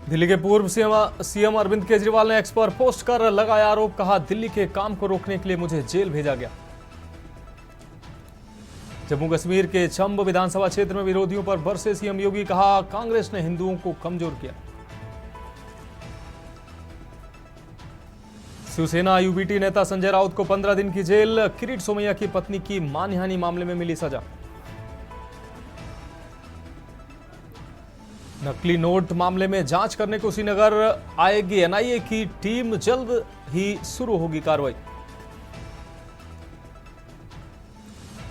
दिल्ली के पूर्व सीएम अरविंद केजरीवाल ने एक्स पर पोस्ट कर लगाया आरोप। कहा, दिल्ली के काम को रोकने के लिए मुझे जेल भेजा गया। जम्मू कश्मीर के चंब विधानसभा क्षेत्र में विरोधियों पर बरसे सीएम योगी। कहा, कांग्रेस ने हिंदुओं को कमजोर किया। शिवसेना यूबीटी नेता संजय राउत को 15 दिन की जेल। किरीट सोमैया की पत्नी की मानहानि मामले में मिली सजा। नकली नोट मामले में जांच करने कुशीनगर आएगी एनआईए की टीम। जल्द ही शुरू होगी कार्रवाई।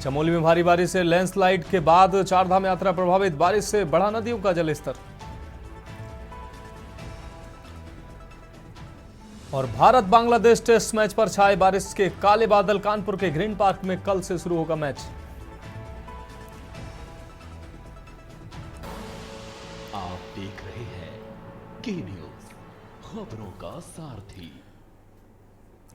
चमोली में भारी बारिश से लैंडस्लाइड के बाद चारधाम यात्रा प्रभावित। बारिश से बढ़ा नदियों का जलस्तर। और भारत बांग्लादेश टेस्ट मैच पर छाए बारिश के काले बादल। कानपुर के ग्रीन पार्क में कल से शुरू होगा मैच। आप देख रहे हैं के न्यूज, खबरों का सारथी।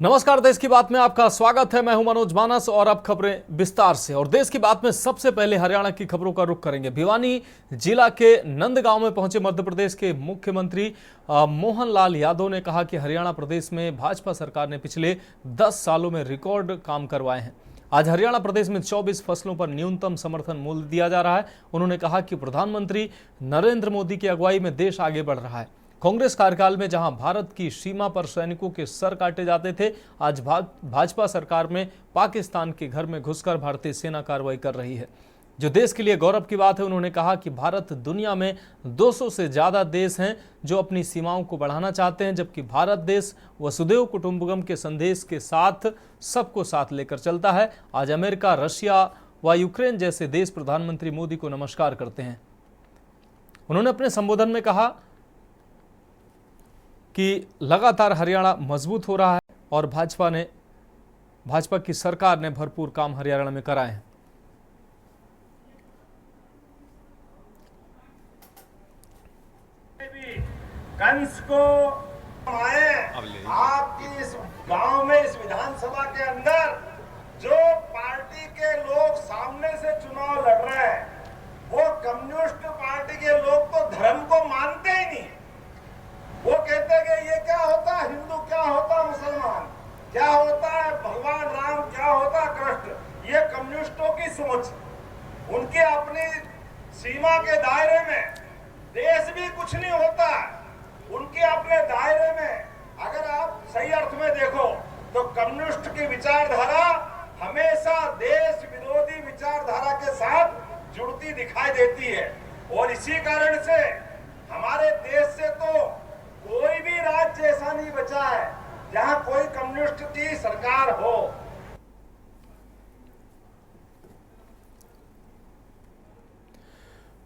नमस्कार, देश की बात में आपका स्वागत है। मैं हूं मनोज मानस और अब खबरें विस्तार से। और देश की बात में सबसे पहले हरियाणा की खबरों का रुख करेंगे। भिवानी जिला के नंदगांव में पहुंचे मध्य प्रदेश के मुख्यमंत्री मोहन लाल यादव ने कहा कि हरियाणा प्रदेश में भाजपा सरकार ने पिछले 10 सालों में रिकॉर्ड काम करवाए हैं। आज हरियाणा प्रदेश में 24 फसलों पर न्यूनतम समर्थन मूल्य दिया जा रहा है। उन्होंने कहा कि प्रधानमंत्री नरेंद्र मोदी की अगुवाई में देश आगे बढ़ रहा है। कांग्रेस कार्यकाल में जहां भारत की सीमा पर सैनिकों के सर काटे जाते थे, आज भाजपा सरकार में पाकिस्तान के घर में घुसकर भारतीय सेना कार्रवाई कर रही है, जो देश के लिए गौरव की बात है। उन्होंने कहा कि भारत दुनिया में 200 से ज्यादा देश हैं जो अपनी सीमाओं को बढ़ाना चाहते हैं, जबकि भारत देश वसुधैव कुटुंबकम के संदेश के साथ सबको साथ लेकर चलता है। आज अमेरिका, रशिया व यूक्रेन जैसे देश प्रधानमंत्री मोदी को नमस्कार करते हैं। उन्होंने अपने संबोधन में कहा कि लगातार हरियाणा मजबूत हो रहा है और भाजपा की सरकार ने भरपूर काम हरियाणा में कराए हैं। कंस को आए आपकी इस गांव में, इस विधानसभा के अंदर जो पार्टी के लोग सामने से चुनाव लड़ रहे हैं, वो कम्युनिस्ट पार्टी के लोग तो धर्म को मानते ही नहीं। वो कहते हैं कि ये क्या होता है हिंदू, क्या होता मुसलमान, क्या होता है भगवान राम, क्या होता कृष्ण। ये कम्युनिस्टों की सोच। उनके अपनी सीमा के दायरे में देश भी कुछ नहीं होता। उनके अपने दायरे में अगर आप सही अर्थ में देखो तो कम्युनिस्ट की विचारधारा हमेशा देश विरोधी विचारधारा के साथ जुड़ती दिखाई देती है। और इसी कारण से हमारे देश से तो कोई भी राज्य ऐसा नहीं बचा है जहां कोई कम्युनिस्ट की सरकार हो।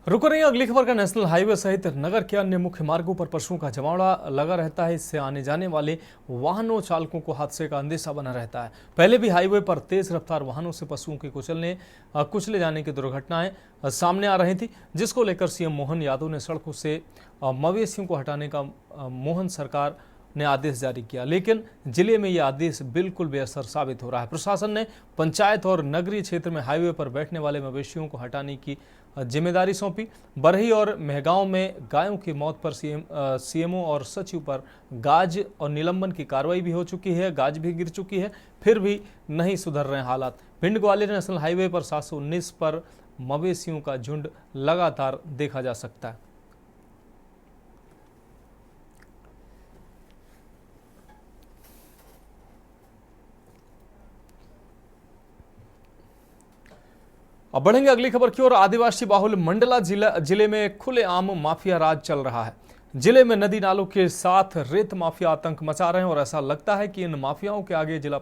रुको नहीं, अगली खबर का नेशनल हाईवे सहित नगर के अन्य मुख्य मार्गों पर पशुओं का जमावड़ा लगा रहता है। इससे आने जाने वाले वाहनों चालकों को हादसे का अंदेशा बना रहता है। पहले भी हाईवे पर तेज रफ्तार वाहनों से पशुओं के कुचले जाने की दुर्घटनाएं सामने आ रही थी, जिसको लेकर सीएम मोहन यादव ने सड़कों से मवेशियों को हटाने का मोहन सरकार ने आदेश जारी किया। लेकिन जिले में यह आदेश बिल्कुल बेअसर साबित हो रहा है। प्रशासन ने पंचायत और नगरीय क्षेत्र में हाईवे पर बैठने वाले मवेशियों को हटाने की जिम्मेदारी सौंपी। बरही और मेहगांव में गायों की मौत पर सीएमओ और सचिव पर गाज और निलंबन की कार्रवाई भी हो चुकी है। गाज भी गिर चुकी है, फिर भी नहीं सुधर रहे हालात। भिंड ग्वालियर नेशनल हाईवे पर 719 पर मवेशियों का झुंड लगातार देखा जा सकता है। अब बढ़ेंगे अगली खबर की ओर। आदिवासी बाहुल मंडला जिले में खुलेआम माफिया राज चल रहा है। जिले में नदी नालों के साथ रेत माफिया आतंक मचा रहे हैं और ऐसा लगता है कि इन माफियाओं के आगे जिला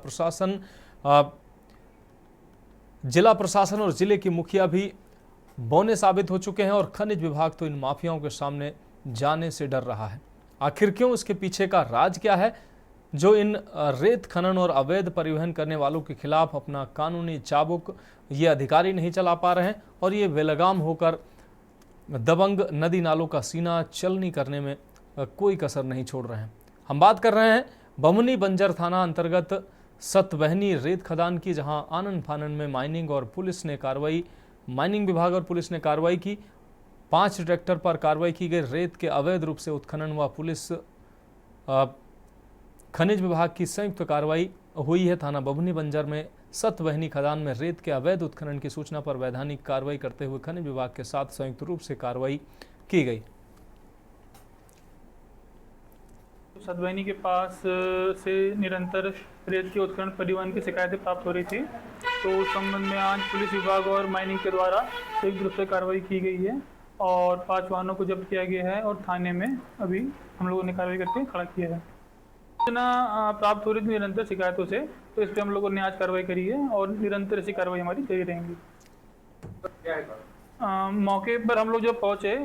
प्रशासन और जिले के मुखिया भी बौने साबित हो चुके हैं और खनिज विभाग तो इन माफियाओं के सामने जाने से डर रहा है। आखिर क्यों, इसके पीछे का राज क्या है जो इन रेत खनन और अवैध परिवहन करने वालों के खिलाफ अपना कानूनी चाबुक ये अधिकारी नहीं चला पा रहे हैं और ये बेलगाम होकर दबंग नदी नालों का सीना चलनी करने में कोई कसर नहीं छोड़ रहे हैं। हम बात कर रहे हैं बमनी बंजर थाना अंतर्गत सतबहनी रेत खदान की, जहां आनन फानन में माइनिंग विभाग और पुलिस ने कार्रवाई की 5 ट्रैक्टर पर कार्रवाई की गई। रेत के अवैध रूप से उत्खनन व पुलिस खनिज विभाग की संयुक्त कार्रवाई हुई है। थाना बभनी बंजर में सतवहनी खदान में रेत के अवैध उत्खनन की सूचना पर वैधानिक कार्रवाई करते हुए खनिज विभाग के साथ संयुक्त रूप से कार्रवाई की गई। सतवहनी के पास से निरंतर रेत के उत्खनन परिवहन की शिकायतें प्राप्त हो रही थी, तो उस संबंध में आज पुलिस विभाग और माइनिंग के द्वारा संयुक्त रूप से कार्रवाई की गई है और 5 वाहनों को जब्त किया गया है और थाने में अभी हम लोगों ने कार्रवाई करके खड़ा किया है। सूचना प्राप्त हो रही थी निरंतर शिकायतों से, तो इस पर हम लोगों ने आज कार्रवाई करी है और निरंतर ऐसी कार्रवाई हमारी जारी रहेंगी। मौके पर हम लोग जब पहुँचे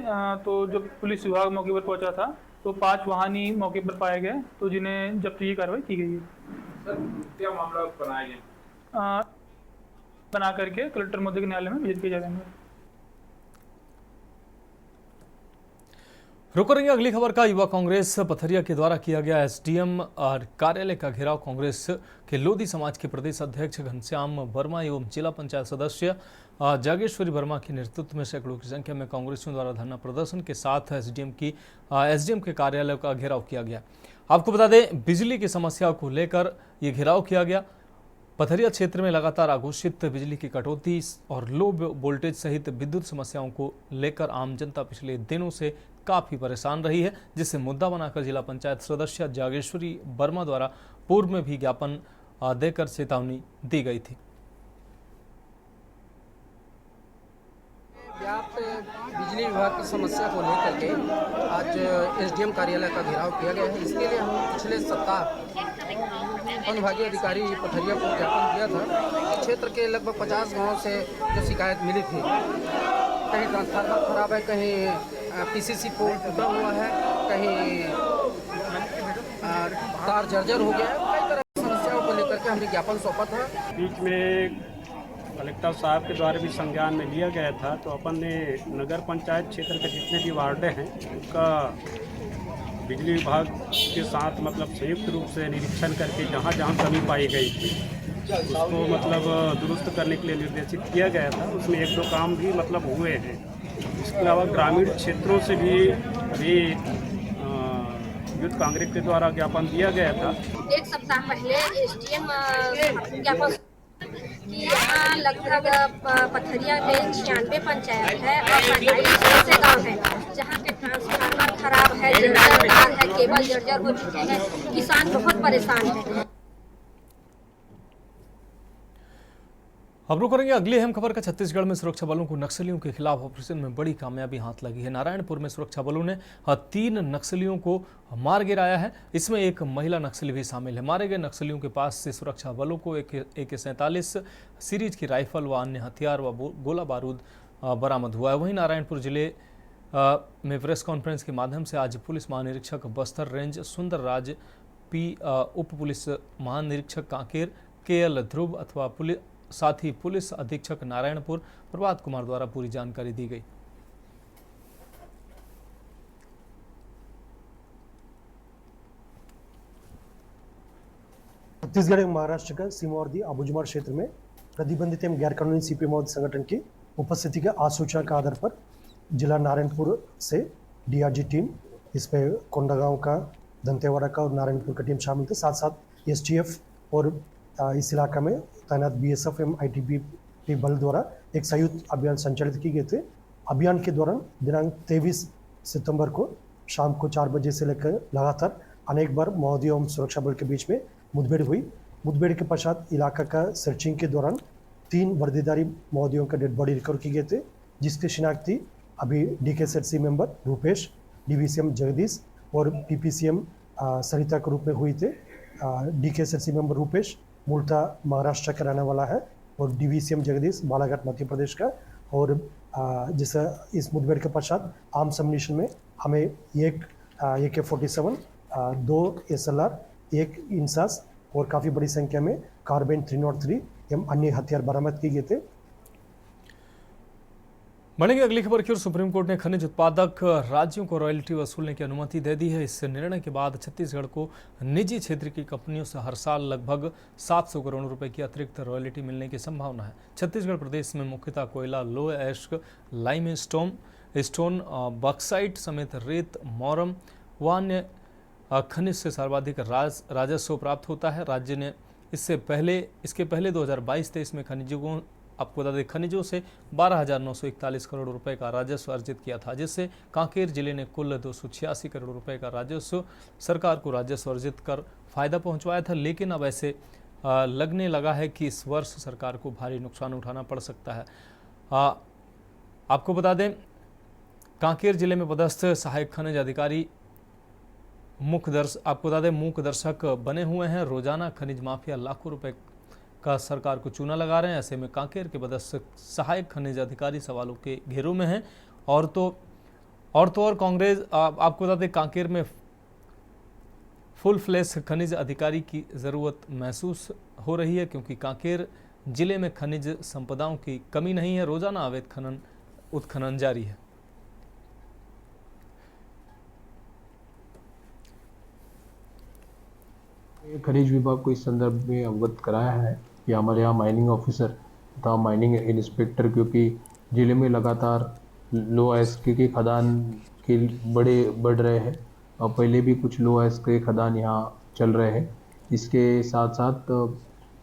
तो जब पुलिस विभाग मौके पर पहुँचा था तो 5 वाहन ही मौके पर पाए गए, तो जिन्हें जब्त की कार्रवाई की गई है। सर क्या मामला बनाया गया? बना करके कलेक्टर महोदय के न्यायालय में भेज किए जाएंगे। रुक करेंगे अगली खबर का। युवा कांग्रेस पथरिया के द्वारा किया गया एसडीएम और कार्यालय का घेराव। कांग्रेस के लोधी समाज के प्रदेश अध्यक्ष घनश्याम वर्मा एवं जिला पंचायत सदस्य जागेश्वरी वर्मा के नेतृत्व में सैकड़ों की संख्या में कांग्रेसियों द्वारा धरना प्रदर्शन के साथ एसडीएम के कार्यालय का घेराव किया गया। आपको बता दें, बिजली की समस्या को लेकर यह घेराव किया गया। पथरिया क्षेत्र में लगातार अघोषित बिजली की कटौती और लो वोल्टेज सहित विद्युत समस्याओं को लेकर आम जनता पिछले दिनों से काफी परेशान रही है, जिससे मुद्दा बनाकर जिला पंचायत सदस्य जागेश्वरी वर्मा द्वारा पूर्व में भी ज्ञापन देकर चेतावनी दी गई थी। व्याप्त बिजली विभाग की समस्या को लेकर के आज एसडीएम कार्यालय का घेराव किया गया है। इसके लिए हम पिछले सप्ताह अनुभागीय अधिकारी पथरिया को ज्ञापन दिया था। क्षेत्र के लगभग 50 गांवों से जो शिकायत मिली थी, कहीं ट्रांसफार्मर खराब है, कहीं पीसीसी पोल टूटा हुआ है, कहीं तार जर्जर हो गया है, कई तरह की समस्याओं को लेकर के हमने ज्ञापन सौंपा था। बीच में कलेक्टर साहब के द्वारा भी संज्ञान में लिया गया था, तो अपन ने नगर पंचायत क्षेत्र के जितने भी वार्डे हैं उनका बिजली विभाग के साथ मतलब संयुक्त रूप से निरीक्षण करके जहाँ जहाँ कमी पाई गई थी उसको मतलब दुरुस्त करने के लिए निर्देशित किया गया था। उसमें 1-2 काम भी मतलब हुए हैं। इसके अलावा ग्रामीण क्षेत्रों से भी अभी यूथ कांग्रेस के द्वारा ज्ञापन दिया गया था। 1 सप्ताह पहले एसडीएम ज्ञापन कि यहाँ लगभग पथरिया में 96 पंचायत है और 28 ऐसे गाँव हैं जहाँ के ट्रांसफार्मर खराब है, जर्जर तार है, केबल जर्जर हो चुके हैं, किसान बहुत परेशान है। अब रुक करेंगे अगली अहम खबर का। छत्तीसगढ़ में सुरक्षा बलों को नक्सलियों के खिलाफ ऑपरेशन में बड़ी कामयाबी हाथ लगी है। नारायणपुर में सुरक्षा बलों ने 3 नक्सलियों को मार गिराया है। इसमें एक महिला नक्सली भी शामिल है। मारे गए नक्सलियों के पास से सुरक्षा बलों को AK-47 सीरीज की राइफल व अन्य हथियार व गोला बारूद बरामद हुआ है। वहीं नारायणपुर जिले में प्रेस कॉन्फ्रेंस के माध्यम से आज पुलिस महानिरीक्षक बस्तर रेंज सुंदर राज P, उप पुलिस महानिरीक्षक कांकेर KL ध्रुव अथवा साथ ही पुलिस अधीक्षक नारायणपुर प्रभात कुमार द्वारा पूरी जानकारी दी गई। छत्तीसगढ़ एवं महाराष्ट्र का सीमावर्ती आबूझमाड़ क्षेत्र में प्रतिबंधित एवं गैर कानूनी सीपी माओवादी संगठन की उपस्थिति के आसूचना के आधार पर जिला नारायणपुर से DRG टीम, इसमें कोंडागांव का, दंतेवाड़ा का और नारायणपुर का टीम शामिल थे। साथ साथ STF और इस इलाका में तैनात BSF एवं ITBP बल द्वारा एक संयुक्त अभियान संचालित किए गए थे। अभियान के दौरान दिनांक 23 सितंबर को शाम को 4 बजे से लेकर लगातार अनेक बार माओवादी एवं सुरक्षा बल के बीच में मुठभेड़ हुई। मुठभेड़ के पश्चात इलाका का सर्चिंग के दौरान 3 वर्दीधारी माओवादियों का डेड बॉडी रिकवर किए गए थे, जिसकी शिनाख्ती अभी DKSC member Rupesh, DVCM Jagdish और PPCM सरिता के रूप में हुई थे। DKSC मेंबर रूपेश मूलतः महाराष्ट्र का रहने वाला है और DVCM जगदीश बालाघाट मध्य प्रदेश का। और जैसे इस मुठभेड़ के पश्चात आर्म सबमिशन में हमें एक AK-47, 2 SLR, 1 इंसास और काफ़ी बड़ी संख्या में कार्बाइन 303 एवं अन्य हथियार बरामद किए गए थे। बढ़ेंगे अगली खबर की ओर। सुप्रीम कोर्ट ने खनिज उत्पादक राज्यों को रॉयल्टी वसूलने की अनुमति दे दी है। इस निर्णय के बाद छत्तीसगढ़ को निजी क्षेत्र की कंपनियों से हर साल लगभग 700 करोड़ रुपए की अतिरिक्त रॉयल्टी मिलने की संभावना है। छत्तीसगढ़ प्रदेश में मुख्यतः कोयला, लो एश, लाइमस्टोन स्टोन, बॉक्साइट समेत रेत, मोरम व अन्य खनिज से सर्वाधिक राजस्व प्राप्त होता है। राज्य ने इसके पहले 2022-23 में खनिजों से 12,941 करोड़ रुपए का राजस्व अर्जित किया था, जिससे कांकेर जिले ने कुल 286 करोड़ रुपए का राजस्व सरकार को राजस्व अर्जित कर फायदा पहुंचवाया था। लेकिन अब ऐसे लगने लगा है कि इस वर्ष सरकार को भारी नुकसान उठाना पड़ सकता है। आपको बता दें, कांकेर जिले में पदस्थ सहायक खनिज अधिकारी मूक दर्शक बने हुए हैं। रोजाना खनिज माफिया लाखों रुपए का सरकार को चूना लगा रहे हैं। ऐसे में कांकेर के पदस्थ सहायक खनिज अधिकारी सवालों के घेरों में हैं। और कांग्रेस, आपको बता दें, कांकेर में फुल फ्लैश खनिज अधिकारी की ज़रूरत महसूस हो रही है, क्योंकि कांकेर जिले में खनिज संपदाओं की कमी नहीं है। रोजाना अवैध उत्खनन जारी है। खनिज विभाग को इस संदर्भ में अवगत कराया है कि हमारे यहाँ माइनिंग ऑफिसर तथा माइनिंग इंस्पेक्टर, क्योंकि जिले में लगातार लो आयस्क के खदान के बढ़ रहे हैं और पहले भी कुछ लो आयस्क के खदान यहाँ चल रहे हैं। इसके साथ साथ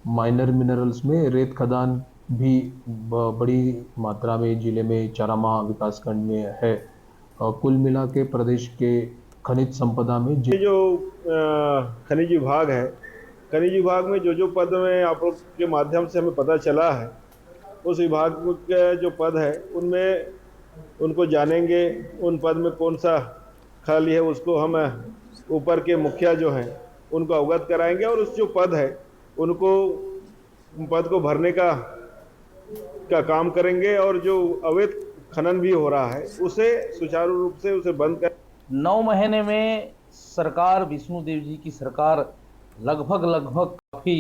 माइनर मिनरल्स में रेत खदान भी बड़ी मात्रा में जिले में चारामा विकासखंड में है। कुल मिला के प्रदेश के खनिज संपदा में जो खनिज विभाग है, खनिज विभाग में जो पद में आप लोग के माध्यम से हमें पता चला है, उस विभाग के जो पद है उनमें उनको जानेंगे। उन पद में कौन सा खाली है उसको हम ऊपर के मुखिया जो हैं उनको अवगत कराएंगे और उस जो पद है उनको पद को भरने का काम करेंगे। और जो अवैध खनन भी हो रहा है उसे सुचारू रूप से उसे बंद कर 9 महीने में सरकार, विष्णुदेव जी की सरकार लगभग काफ़ी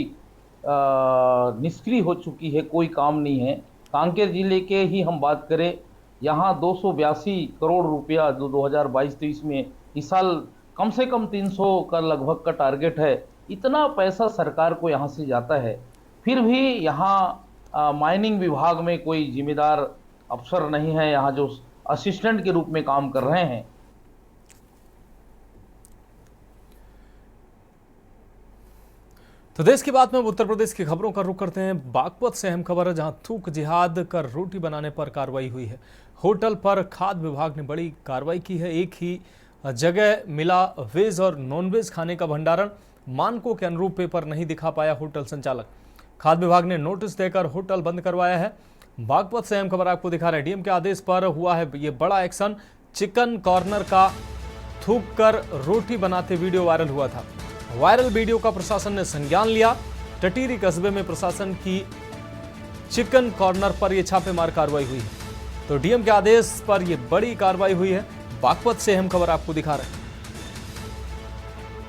निष्क्रिय हो चुकी है। कोई काम नहीं है। कांकेर जिले के ही हम बात करें, यहाँ 282 करोड़ रुपया जो 2022-23 में, इस साल कम से कम 300 का लगभग का टारगेट है। इतना पैसा सरकार को यहाँ से जाता है, फिर भी यहाँ माइनिंग विभाग में कोई जिम्मेदार अफसर नहीं है, यहाँ जो असिस्टेंट के रूप में काम कर रहे हैं। तो देश की बात में उत्तर प्रदेश की खबरों का रुख करते हैं। बागपत से अहम खबर है, जहां थूक जिहाद कर रोटी बनाने पर कार्रवाई हुई है। होटल पर खाद्य विभाग ने बड़ी कार्रवाई की है। एक ही जगह मिला वेज और नॉनवेज खाने का भंडारण। मानकों के अनुरूप पेपर नहीं दिखा पाया होटल संचालक। खाद्य विभाग ने नोटिस देकर होटल बंद करवाया है। बागपत से अहम खबर आपको दिखा रहे हैं। डीएम के आदेश पर हुआ है ये बड़ा एक्शन। चिकन कॉर्नर का थूक कर रोटी बनाते वीडियो वायरल हुआ था। वायरल वीडियो का प्रशासन ने संज्ञान लिया। टटीरी कस्बे में प्रशासन की चिकन कॉर्नर पर यह छापेमार कार्रवाई हुई है। तो डीएम के आदेश पर यह बड़ी कार्रवाई हुई है। बागपत से अहम खबर आपको दिखा रहे हैं।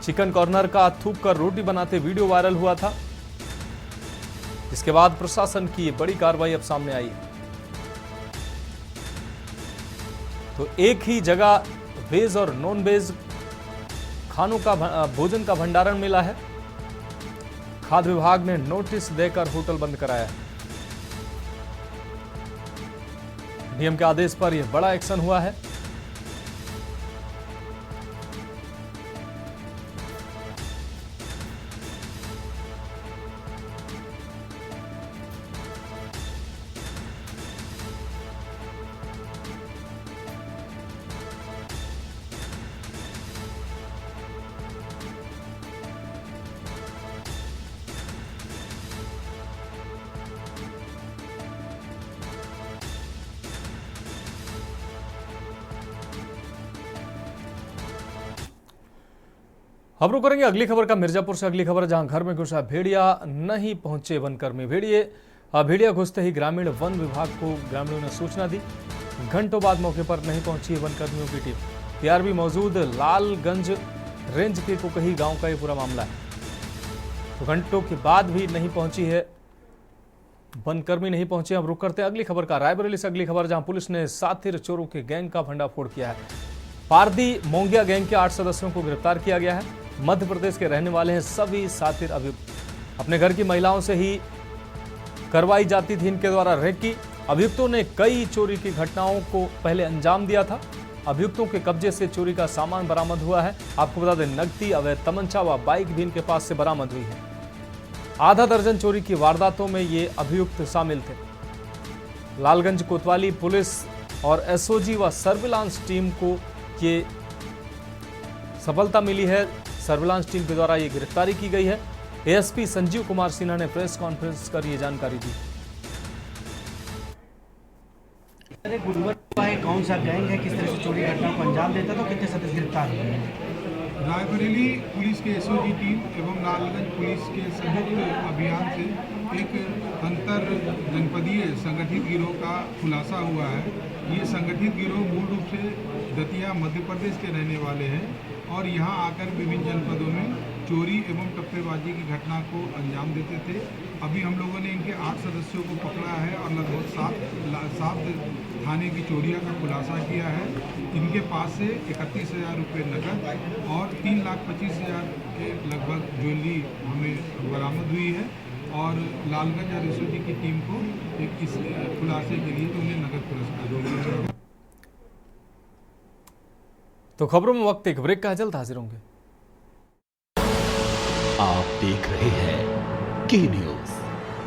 चिकन कॉर्नर का थूक कर रोटी बनाते वीडियो वायरल हुआ था, जिसके बाद प्रशासन की यह बड़ी कार्रवाई अब सामने आई है। तो एक ही जगह वेज और नॉन वेज खानों का भोजन का भंडारण मिला है। खाद्य विभाग ने नोटिस देकर होटल बंद कराया है। डीएम के आदेश पर यह बड़ा एक्शन हुआ है। अब रुक करेंगे अगली खबर का मिर्जापुर से। अगली खबर, जहां घर में घुसा भेड़िया नहीं पहुंचे वनकर्मी। भेड़िया घुसते ही ग्रामीण वन विभाग को ग्रामीणों ने सूचना दी। घंटों बाद मौके पर नहीं पहुंची वनकर्मियों की टीम। टीआरबी मौजूद लालगंज रेंज के कुकही गांव का ये पूरा मामला है। तो घंटों के बाद भी नहीं पहुंची है, वनकर्मी नहीं पहुंचे। अब रुक करते हैं अगली खबर का। रायबरेली से अगली खबर, जहां पुलिस ने सातिर चोरों के गैंग का भंडाफोड़ किया है। पारदी मोंगिया गैंग के 8 सदस्यों को गिरफ्तार किया गया है। मध्य प्रदेश के रहने वाले हैं सभी सातिर। अपने घर की महिलाओं से ही करवाई जाती थी इनके द्वारा रेकी। अभियुक्तों ने कई चोरी की घटनाओं को पहले अंजाम दिया था। अभियुक्तों के कब्जे से चोरी का सामान बरामद हुआ है। आपको बता दें, नकदी, अवैध तमंचा व बाइक भी इनके पास से बरामद हुई है। आधा दर्जन चोरी की वारदातों में ये अभियुक्त शामिल थे। लालगंज कोतवाली पुलिस और एसओजी व सर्विलांस टीम को ये सफलता मिली है। सर्विलांस टीम के द्वारा ये गिरफ्तारी की गई है। एएसपी संजीव कुमार सिन्हा ने प्रेस कॉन्फ्रेंस कर ये जानकारी दी। कौन सा गैंग है, किस तरह से चोरी घटनाओं को अंजाम देता था, कितने सदस्य गिरफ्तार हुए? रायबरेली पुलिस के एसओजी टीम एवं लालगंज पुलिस के संयुक्त अभियान से एक अंतर जनपदीय संगठित गिरोह का खुलासा हुआ है। ये संगठित गिरोह मूल रूप से दतिया मध्य प्रदेश के रहने वाले हैं और यहाँ आकर विभिन्न जनपदों में चोरी एवं टप्पेबाजी की घटना को अंजाम देते थे। अभी हम लोगों ने इनके 8 सदस्यों को पकड़ा है और लगभग 7 थाने की चोरियां का खुलासा किया है। इनके पास से 31,000 रुपये नकद और 3,25,000 के लगभग ज्वेलरी हमें बरामद हुई है और लालगंज और एसओजी की टीम को इस खुलासे के लिए उन्हें नकद पुरस्कार दिया जाएगा। तो खबरों में वक्त एक ब्रेक का है, जल्द हाजिर होंगे। आप देख रहे हैं के न्यूज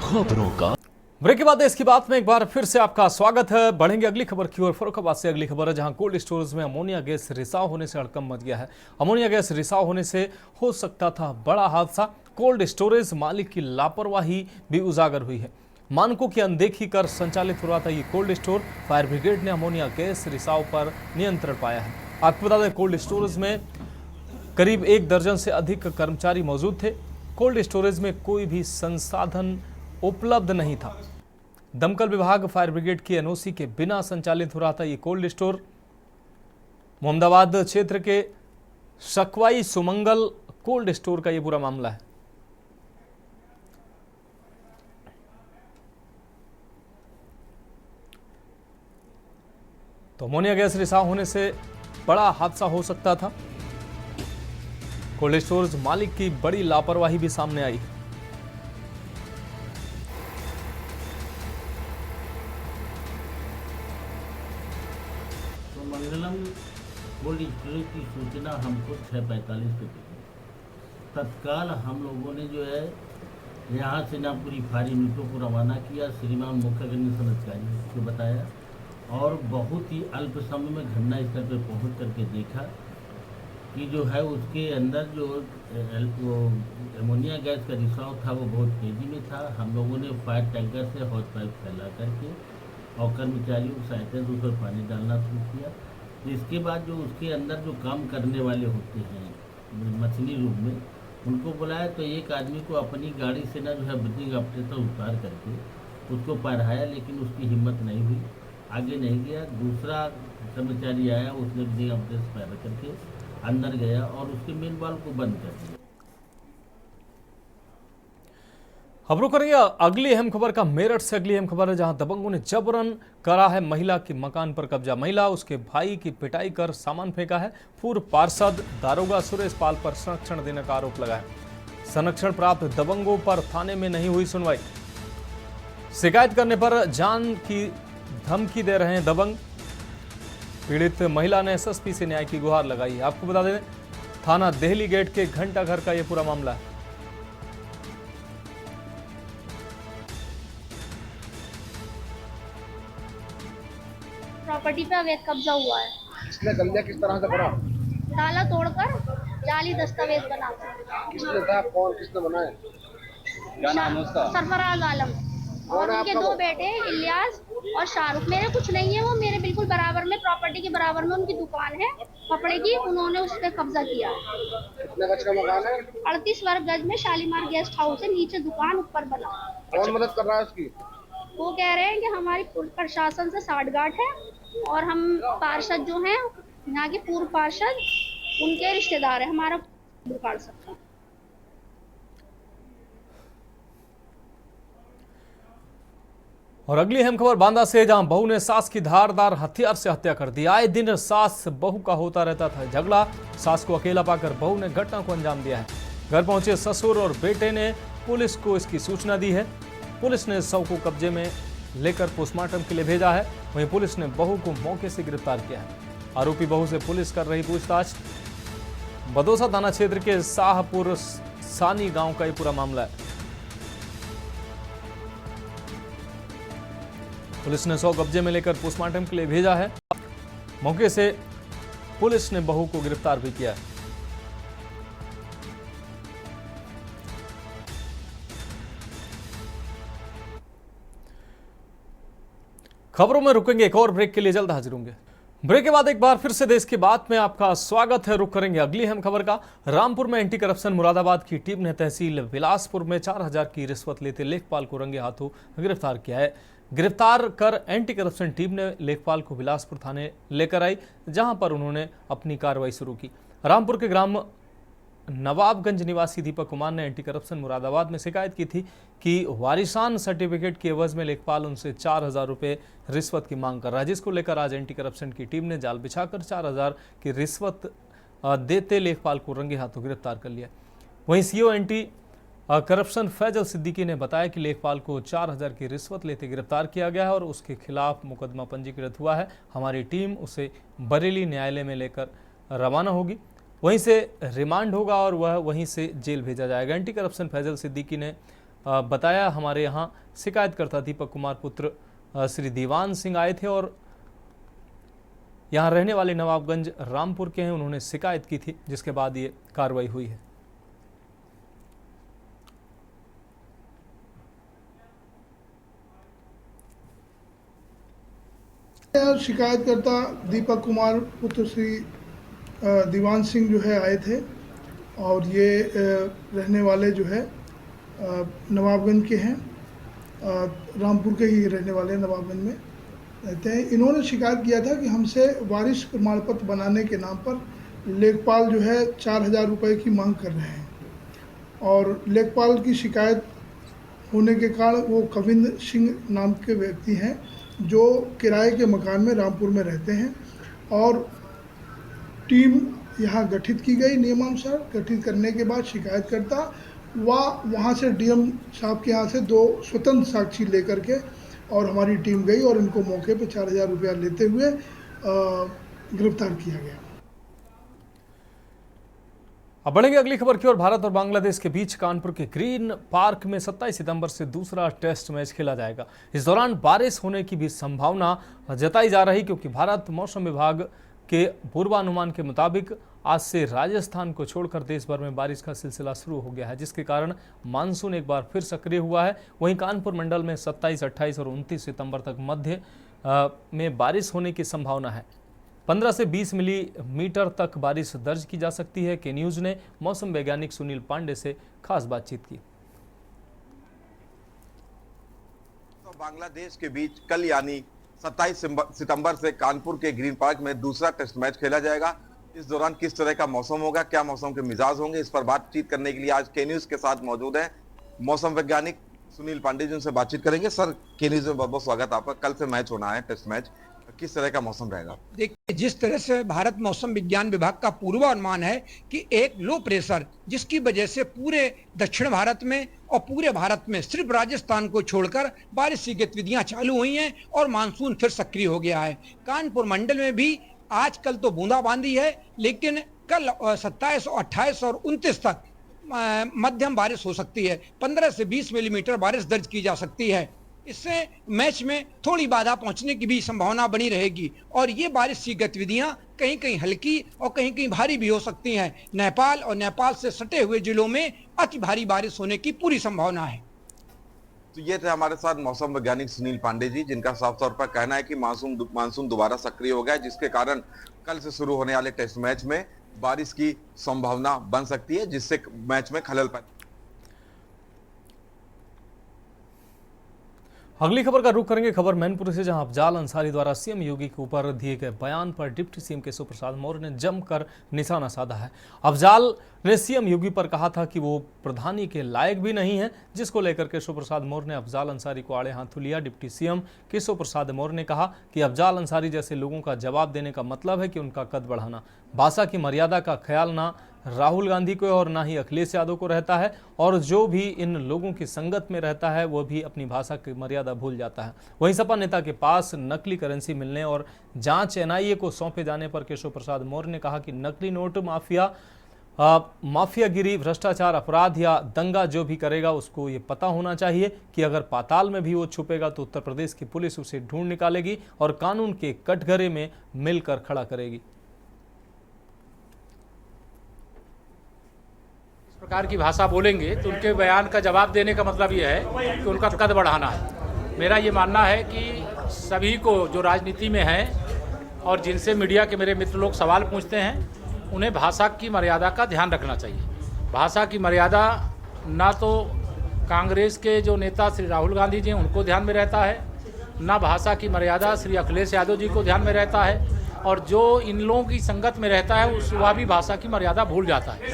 खबरों का। ब्रेक के बाद इसकी बात में एक बार फिर से आपका स्वागत है। बढ़ेंगे अगली खबर की ओर। फर्रुखाबाद से अगली खबर है, जहां कोल्ड स्टोरेज में अमोनिया गैस रिसाव होने से हड़कंप मच गया है। अमोनिया गैस रिसाव होने से हो सकता था बड़ा हादसा। कोल्ड स्टोरेज मालिक की लापरवाही भी उजागर हुई है। मानकों की अनदेखी कर संचालित हो रहा था ये कोल्ड स्टोर। फायर ब्रिगेड ने अमोनिया गैस रिसाव पर नियंत्रण पाया है। आपको बता दें, कोल्ड स्टोरेज में करीब 1 दर्जन से अधिक कर्मचारी मौजूद थे। कोल्ड स्टोरेज में कोई भी संसाधन उपलब्ध नहीं था। दमकल विभाग, फायर ब्रिगेड की एनओसी के बिना संचालित हो रहा था ये कोल्ड स्टोर। मोहम्मदाबाद क्षेत्र के सकवाई सुमंगल कोल्ड स्टोर का ये पूरा मामला है। तो अमोनिया गैस रिसाव होने से बड़ा हादसा हो सकता था। कोल्ड स्टोरेज मालिक की बड़ी लापरवाही भी सामने आई। तो मंगलम कोल्ड स्टोरेज की सूचना हमको 6:45 पे दी। तत्काल हम लोगों ने जो है यहाँ से ना पूरी फायर यूनिटों को रवाना किया, श्रीमान मुख्य अग्निशमन अधिकारी को बताया और बहुत ही अल्प समय में घटना स्थल पर पहुँच करके देखा कि जो है उसके अंदर जो अमोनिया गैस का रिसाव था वो बहुत तेज़ी में था। हम लोगों ने फायर टैंकर से हॉट पाइप फैला करके और कर्मचारियों की सहायता से उस पर पानी डालना शुरू किया। इसके बाद जो उसके अंदर जो काम करने वाले होते हैं मशीनी रूप में, उनको बुलाया तो एक आदमी को अपनी गाड़ी से ना जो है ब्रीथिंग ऑपरेटर उतार करके उसको पढ़ाया, लेकिन उसकी हिम्मत नहीं हुई, आगे नहीं गया। दूसरा कर्मचारी आया, उसने ब्रीथिंग ऑपरेटर पैर करके अंदर गया और उसके मेन वाल्व को बंद कर दिया। खबरों करेंगे अगली अहम खबर का। मेरठ से अगली अहम खबर है, जहां दबंगों ने जबरन करा है महिला के मकान पर कब्जा। महिला, उसके भाई की पिटाई कर सामान फेंका है। पूर्व पार्षद दारोगा सुरेश पाल पर संरक्षण देने का आरोप लगा है। संरक्षण प्राप्त दबंगों पर थाने में नहीं हुई सुनवाई। शिकायत करने पर जान की धमकी दे रहे हैं दबंग। पीड़ित महिला ने एसएसपी से न्याय की गुहार लगाई है। आपको बता दें, थाना देहली गेट के घंटा घर का यह पूरा मामला है। प्रॉपर्टी पे अवैध कब्जा हुआ है। इसने कब्जा किस तरह से करा? ताला तोड़कर जाली दस्तावेज बनाकर। किसने था, कौन किसने बनाया? क्या नाम है उसका? सरफराज आलम और उनके 2 बेटे इलियास और शाहरुख। मेरे कुछ नहीं है, वो मेरे बिल्कुल बराबर में, प्रॉपर्टी के बराबर में उनकी दुकान है कपड़े की, उन्होंने उस पर कब्जा किया। कितने गज का मकान है? 38 वर्ग गज में शालीमार गेस्ट हाउस है, नीचे दुकान, ऊपर बना। कौन मदद कर रहा है उसकी? वो कह रहे हैं कि हमारी प्रशासन से साठगांठ है और हम पार्षद जो हैं यहाँ के पूर्व पार्षद उनके रिश्तेदार हैं, हमारा बिगाड़ सकता है। और अगली अहम खबर बांदा से, जहां बहू ने सास की धारदार हथियार से हत्या कर दी। आए दिन सास बहू का होता रहता था झगड़ा। सास को अकेला पाकर बहू ने घटना को अंजाम दिया है। घर पहुंचे ससुर और बेटे ने पुलिस को इसकी सूचना दी है। पुलिस ने शव को कब्जे में लेकर पोस्टमार्टम के लिए भेजा है। वहीं पुलिस ने बहू को मौके से गिरफ्तार किया है। आरोपी बहू से पुलिस कर रही पूछताछ। बदौसा थाना क्षेत्र के शाहपुर सानी गांव का ये पूरा मामला है। पुलिस ने 100 कब्जे में लेकर पोस्टमार्टम के लिए भेजा है। मौके से पुलिस ने बहू को गिरफ्तार भी किया है। खबरों में रुकेंगे, एक और ब्रेक के लिए जल्द हाजिर होंगे। ब्रेक के बाद एक बार फिर से देश की बात में आपका स्वागत है। रुक करेंगे अगली अहम खबर का। रामपुर में एंटी करप्शन मुरादाबाद की टीम ने तहसील बिलासपुर में 4000 की रिश्वत लेते लेखपाल को रंगे हाथों गिरफ्तार किया है। गिरफ्तार कर एंटी करप्शन टीम ने लेखपाल को बिलासपुर थाने लेकर आई, जहां पर उन्होंने अपनी कार्रवाई शुरू की। रामपुर के ग्राम नवाबगंज निवासी दीपक कुमार ने एंटी करप्शन मुरादाबाद में शिकायत की थी कि वारिसान सर्टिफिकेट के एवज में लेखपाल उनसे 4000 रुपये रिश्वत की मांग कर रहा है, जिसको लेकर आज एंटी करप्शन की टीम ने जाल बिछाकर 4000 की रिश्वत देते लेखपाल को रंगे हाथों गिरफ्तार कर लिया। वहीं CO anti corruption Faisal Siddiqui ने बताया कि लेखपाल को 4000 की रिश्वत लेते गिरफ्तार किया गया है और उसके खिलाफ मुकदमा पंजीकृत हुआ है। हमारी टीम उसे बरेली न्यायालय में लेकर रवाना होगी, वहीं से रिमांड होगा और वह वहीं से जेल भेजा जाएगा। एंटी करप्शन फैजल सिद्दीकी ने बताया, हमारे यहाँ शिकायतकर्ता दीपक कुमार पुत्र श्री दीवान सिंह आए थे और यहाँ रहने वाले नवाबगंज रामपुर के हैं। उन्होंने शिकायत की थी, जिसके बाद ये कार्रवाई हुई है। शिकायतकर्ता दीपक कुमार पुत्र श्री दीवान सिंह जो है आए थे और ये रहने वाले जो है नवाबगंज के हैं, रामपुर के ही रहने वाले नवाबगंज में रहते हैं। इन्होंने शिकायत किया था कि हमसे वारिस प्रमाण पत्र बनाने के नाम पर लेखपाल जो है 4000 रुपये की मांग कर रहे हैं और लेखपाल की शिकायत होने के कारण वो कविंद्र सिंह नाम के व्यक्ति हैं जो किराए के मकान में रामपुर में रहते हैं और टीम यहाँ गठित की गई। नियमानुसार गठित करने के बाद शिकायतकर्ता वहाँ से डीएम साहब के यहाँ से 2 स्वतंत्र साक्षी लेकर के और हमारी टीम गई और इनको मौके पे 4000 रुपया लेते हुए गिरफ्तार किया गया। अब बढ़ेंगे अगली खबर की ओर। भारत और बांग्लादेश के बीच कानपुर के ग्रीन पार्क में 27 सितंबर से दूसरा टेस्ट मैच खेला जाएगा। इस दौरान बारिश होने की भी संभावना जताई जा रही, क्योंकि भारत मौसम विभाग के पूर्वानुमान के मुताबिक आज से राजस्थान को छोड़कर देश भर में बारिश का सिलसिला शुरू हो गया है, जिसके कारण मानसून एक बार फिर सक्रिय हुआ है। वहीं कानपुर मंडल में 27, 28 और 29 सितंबर तक मध्य में बारिश होने की संभावना है। 15 से 20 मिलीमीटर तक बारिश दर्ज की जा सकती है। के न्यूज ने मौसम वैज्ञानिक सुनील पांडे से खास बातचीत की। तो बांग्लादेश के बीच कल यानी 27 सितंबर से कानपुर के ग्रीन पार्क में दूसरा टेस्ट मैच खेला जाएगा। इस दौरान किस तरह का मौसम होगा, क्या मौसम के मिजाज होंगे, इस पर बातचीत करने के लिए आज के न्यूज के साथ मौजूद है मौसम वैज्ञानिक सुनील पांडे जी। उनसे बातचीत करेंगे। सर, के न्यूज में बहुत बहुत स्वागत आपका। कल से मैच होना है, टेस्ट मैच, किस तरह का मौसम रहेगा? देखिए, जिस तरह से भारत मौसम विज्ञान विभाग का पूर्वानुमान है कि एक लो प्रेशर जिसकी वजह से पूरे दक्षिण भारत में और पूरे भारत में सिर्फ राजस्थान को छोड़कर बारिश की गतिविधियां चालू हुई हैं और मानसून फिर सक्रिय हो गया है। कानपुर मंडल में भी आजकल तो बूंदाबांदी है, लेकिन कल 27, 28 और 29 तक मध्यम बारिश हो सकती है। 15 से 20 मिलीमीटर बारिश दर्ज की जा सकती है। इससे मैच में थोड़ी बाधा पहुंचने की भी संभावना बनी रहेगी और ये बारिश की गतिविधियां कहीं कहीं हल्की और कहीं कहीं भारी भी हो सकती हैं। नेपाल और नेपाल से सटे हुए जिलों में अति भारी बारिश होने की पूरी संभावना है। तो ये थे हमारे साथ मौसम वैज्ञानिक सुनील पांडे जी, जिनका साफ तौर पर कहना है कि मानसून दोबारा सक्रिय हो गया, जिसके कारण कल से शुरू होने वाले टेस्ट मैच में बारिश की संभावना बन सकती है, जिससे मैच में खलल पैदा। अगली खबर का रुख करेंगे खबर मैनपुर से, जहां अफजाल अंसारी द्वारा सीएम योगी के ऊपर दिए गए बयान पर डिप्टी सीएम केशव प्रसाद मौर्य ने जमकर निशाना साधा है। अफजाल ने सीएम योगी पर कहा था कि वो प्रधानी के लायक भी नहीं है, जिसको लेकर केशव प्रसाद मौर्य ने अफजाल अंसारी को आड़े हाथों लिया। डिप्टी सीएम केशव प्रसाद मौर्य ने कहा कि अफजाल अंसारी जैसे लोगों का जवाब देने का मतलब है कि उनका कद बढ़ाना, भाषा की मर्यादा का ख्याल ना राहुल गांधी को और ना ही अखिलेश यादव को रहता है, और जो भी इन लोगों की संगत में रहता है वो भी अपनी भाषा की मर्यादा भूल जाता है। वहीं सपा नेता के पास नकली करेंसी मिलने और जांच एनआईए को सौंपे जाने पर केशव प्रसाद मौर्य ने कहा कि नकली नोट माफियागिरी, भ्रष्टाचार, अपराध या दंगा जो भी करेगा उसको ये पता होना चाहिए कि अगर पाताल में भी वो छुपेगा तो उत्तर प्रदेश की पुलिस उसे ढूंढ निकालेगी और कानून के कटघरे में मिलकर खड़ा करेगी। इस प्रकार की भाषा बोलेंगे तो उनके बयान का जवाब देने का मतलब ये है कि उनका कद बढ़ाना है। मेरा ये मानना है कि सभी को जो राजनीति में हैं और जिनसे मीडिया के मेरे मित्र लोग सवाल पूछते हैं, उन्हें भाषा की मर्यादा का ध्यान रखना चाहिए। भाषा की मर्यादा ना तो कांग्रेस के जो नेता श्री राहुल गांधी जी हैं उनको ध्यान में रहता है, ना भाषा की मर्यादा श्री अखिलेश यादव जी को ध्यान में रहता है, और जो इन लोगों की संगत में रहता है वह भी भाषा की मर्यादा भूल जाता है।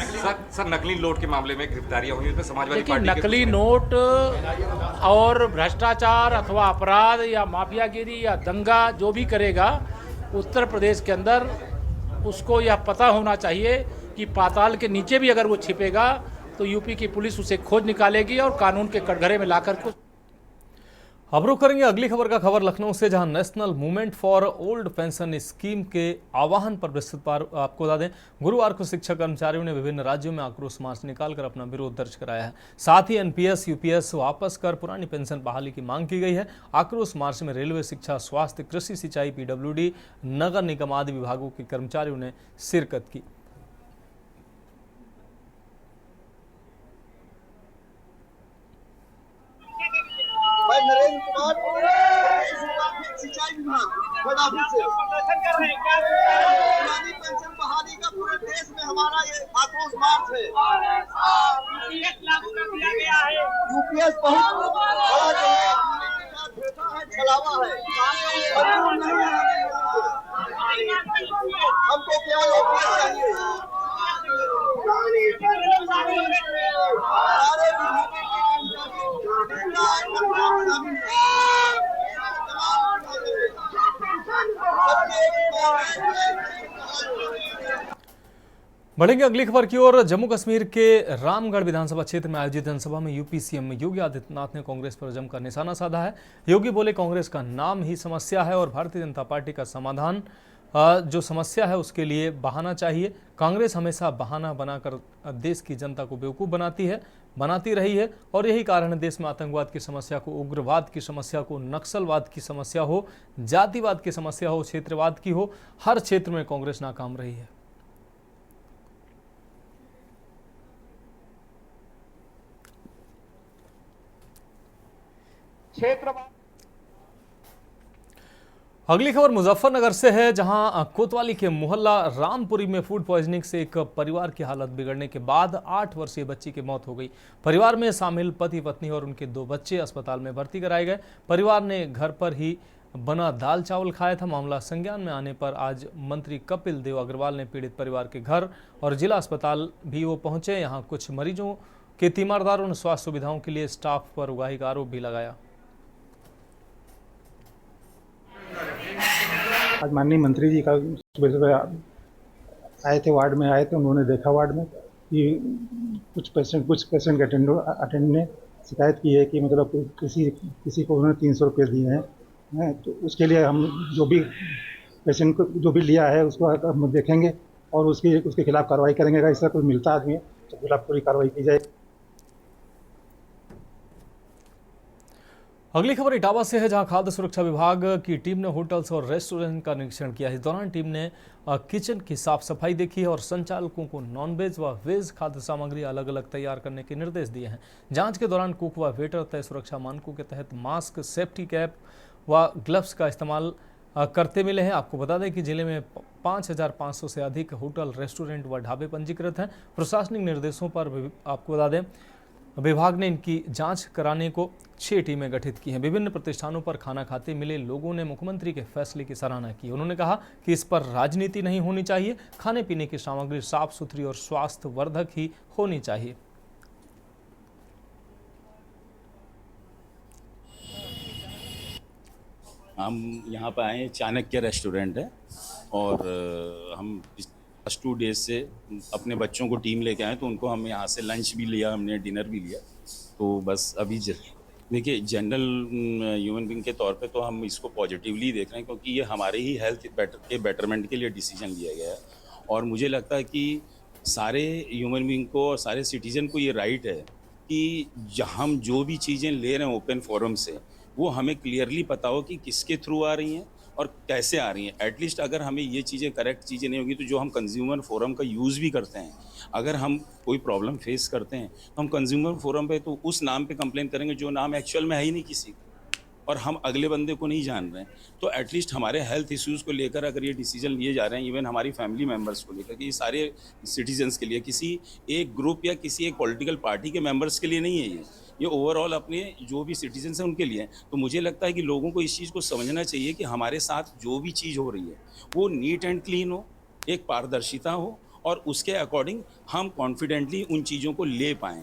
सर नकली नोट के मामले में गिरफ्तारियां हुई, उसमें समाजवादी पार्टी नकली नोट और भ्रष्टाचार अथवा अपराध या माफियागिरी या दंगा जो भी करेगा, उत्तर प्रदेश के अंदर उसको यह पता होना चाहिए कि पाताल के नीचे भी अगर वो छिपेगा तो यूपी की पुलिस उसे खोज निकालेगी और कानून के कटघरे में लाकर को। अब रुक करेंगे अगली खबर का। खबर लखनऊ से, जहां national movement for old pension scheme के आह्वान पर विस्तृत आपको बता दें, गुरुवार को शिक्षक कर्मचारियों ने विभिन्न राज्यों में आक्रोश मार्च निकालकर अपना विरोध दर्ज कराया है। साथ ही एनपीएस यूपीएस वापस कर पुरानी पेंशन बहाली की मांग की गई है। आक्रोश मार्च में रेलवे, शिक्षा, स्वास्थ्य, कृषि, सिंचाई, पीडब्ल्यूडी, नगर निगम आदि विभागों के कर्मचारियों ने शिरकत की। नरेंद्र कुमार सिंचाई विभाग प्रदर्शन कर रहे हैं। पुरानी पेंशन बहाली का पूरे देश में हमारा ये आक्रोश मार्च है। यूपीएस लागू कर दिया गया है। यूपीएस बहुत बड़ा जो है धोखा है, छलावा है, मंजूर नहीं है। हमको केवल यूपीएस चाहिए। सारे बढ़ेंगे अगली खबर की ओर। जम्मू कश्मीर के रामगढ़ विधानसभा क्षेत्र में आयोजित जनसभा में यूपी सीएम योगी आदित्यनाथ ने कांग्रेस पर जमकर निशाना साधा है। योगी बोले, कांग्रेस का नाम ही समस्या है और भारतीय जनता पार्टी का समाधान जो समस्या है उसके लिए बहाना चाहिए। कांग्रेस हमेशा बहाना बनाकर देश की जनता को बेवकूफ़ बनाती रही है और यही कारण है देश में आतंकवाद की समस्या को, उग्रवाद की समस्या को, नक्सलवाद की समस्या हो, जातिवाद की समस्या हो, क्षेत्रवाद की हो, हर क्षेत्र में कांग्रेस नाकाम रही है। अगली खबर मुजफ्फरनगर से है, जहां कोतवाली के मोहल्ला रामपुरी में फूड पॉइजनिंग से एक परिवार की हालत बिगड़ने के बाद 8 वर्षीय बच्ची की मौत हो गई। परिवार में शामिल पति, पत्नी और उनके 2 बच्चे अस्पताल में भर्ती कराए गए। परिवार ने घर पर ही बना दाल चावल खाया था। मामला संज्ञान में आने पर आज मंत्री कपिल देव अग्रवाल ने पीड़ित परिवार के घर और जिला अस्पताल भी वो पहुंचे। यहाँ कुछ मरीजों के तीमारदारों ने स्वास्थ्य सुविधाओं के लिए स्टाफ पर उगाही का आरोप भी लगाया। आज माननीय मंत्री जी का सुबह आए थे, वार्ड में आए थे, उन्होंने देखा वार्ड में कि कुछ पेशेंट के अटेंडेंट ने शिकायत की है कि मतलब किसी को उन्होंने 300 रुपये दिए हैं। तो उसके लिए हम जो भी पेशेंट को जो भी लिया है उसको हम देखेंगे और उसके खिलाफ कार्रवाई करेंगे। अगर ऐसा कोई मिलता आदमी तो खिलाफ पूरी कार्रवाई की जाए। अगली खबर इटावा से है, जहां खाद्य सुरक्षा विभाग की टीम ने होटल्स और रेस्टोरेंट का निरीक्षण किया। इस दौरान टीम ने किचन की साफ सफाई देखी है और संचालकों को नॉनवेज व वेज खाद्य सामग्री अलग अलग तैयार करने के निर्देश दिए हैं। जांच के दौरान कुक व वेटर तय सुरक्षा मानकों के तहत मास्क, सेफ्टी कैप व ग्लव्स का इस्तेमाल करते मिले हैं। आपको बता दें कि जिले में 5500 से अधिक होटल, रेस्टोरेंट व ढाबे पंजीकृत हैं। प्रशासनिक निर्देशों पर आपको बता दें विभाग ने इनकी जांच कराने को 6 टीमें गठित की हैं। विभिन्न प्रतिष्ठानों पर खाना खाते मिले लोगों ने मुख्यमंत्री के फैसले की सराहना की। उन्होंने कहा कि इस पर राजनीति नहीं होनी चाहिए, खाने पीने की सामग्री साफ सुथरी और स्वास्थ्यवर्धक ही होनी चाहिए। हम यहाँ पर आए, चाणक्य रेस्टोरेंट है और हम फर्स्ट 2 डेज से अपने बच्चों को टीम लेके आए, तो उनको हम यहाँ से लंच भी लिया, हमने डिनर भी लिया। तो बस अभी देखिए जनरल ह्यूमन बीइंग के तौर पे तो हम इसको पॉजिटिवली देख रहे हैं, क्योंकि ये हमारे ही हेल्थ के बेटरमेंट के लिए डिसीजन लिया गया है। और मुझे लगता है कि सारे ह्यूमन बीइंग को और सारे सिटीजन को ये राइट है कि हम जो भी चीज़ें ले रहे हैं ओपन फोरम से, वो हमें क्लियरली पता हो कि किसके थ्रू आ रही हैं और कैसे आ रही हैं। एटलीस्ट अगर हमें ये चीज़ें करेक्ट चीज़ें नहीं होगी, तो जो हम कंज्यूमर फोरम का यूज़ भी करते हैं, अगर हम कोई प्रॉब्लम फेस करते हैं तो हम कंज्यूमर फोरम पे तो उस नाम पे कंप्लेन करेंगे जो नाम एक्चुअल में है ही नहीं किसी का, और हम अगले बंदे को नहीं जान रहे हैं। तो एटलीस्ट हमारे हेल्थ इश्यूज़ को लेकर अगर ये डिसीजन लिए जा रहे हैं, इवन हमारी फैमिली मेम्बर्स को लेकर, कि ये सारे सिटीजन्स के लिए, किसी एक ग्रुप या किसी एक पॉलिटिकल पार्टी के मेम्बर्स के लिए नहीं है, ये ओवरऑल अपने जो भी सिटीजन्स हैं उनके लिए। तो मुझे लगता है कि लोगों को इस चीज़ को समझना चाहिए कि हमारे साथ जो भी चीज़ हो रही है वो नीट एंड क्लीन हो, एक पारदर्शिता हो, और उसके अकॉर्डिंग हम कॉन्फिडेंटली उन चीज़ों को ले पाएँ।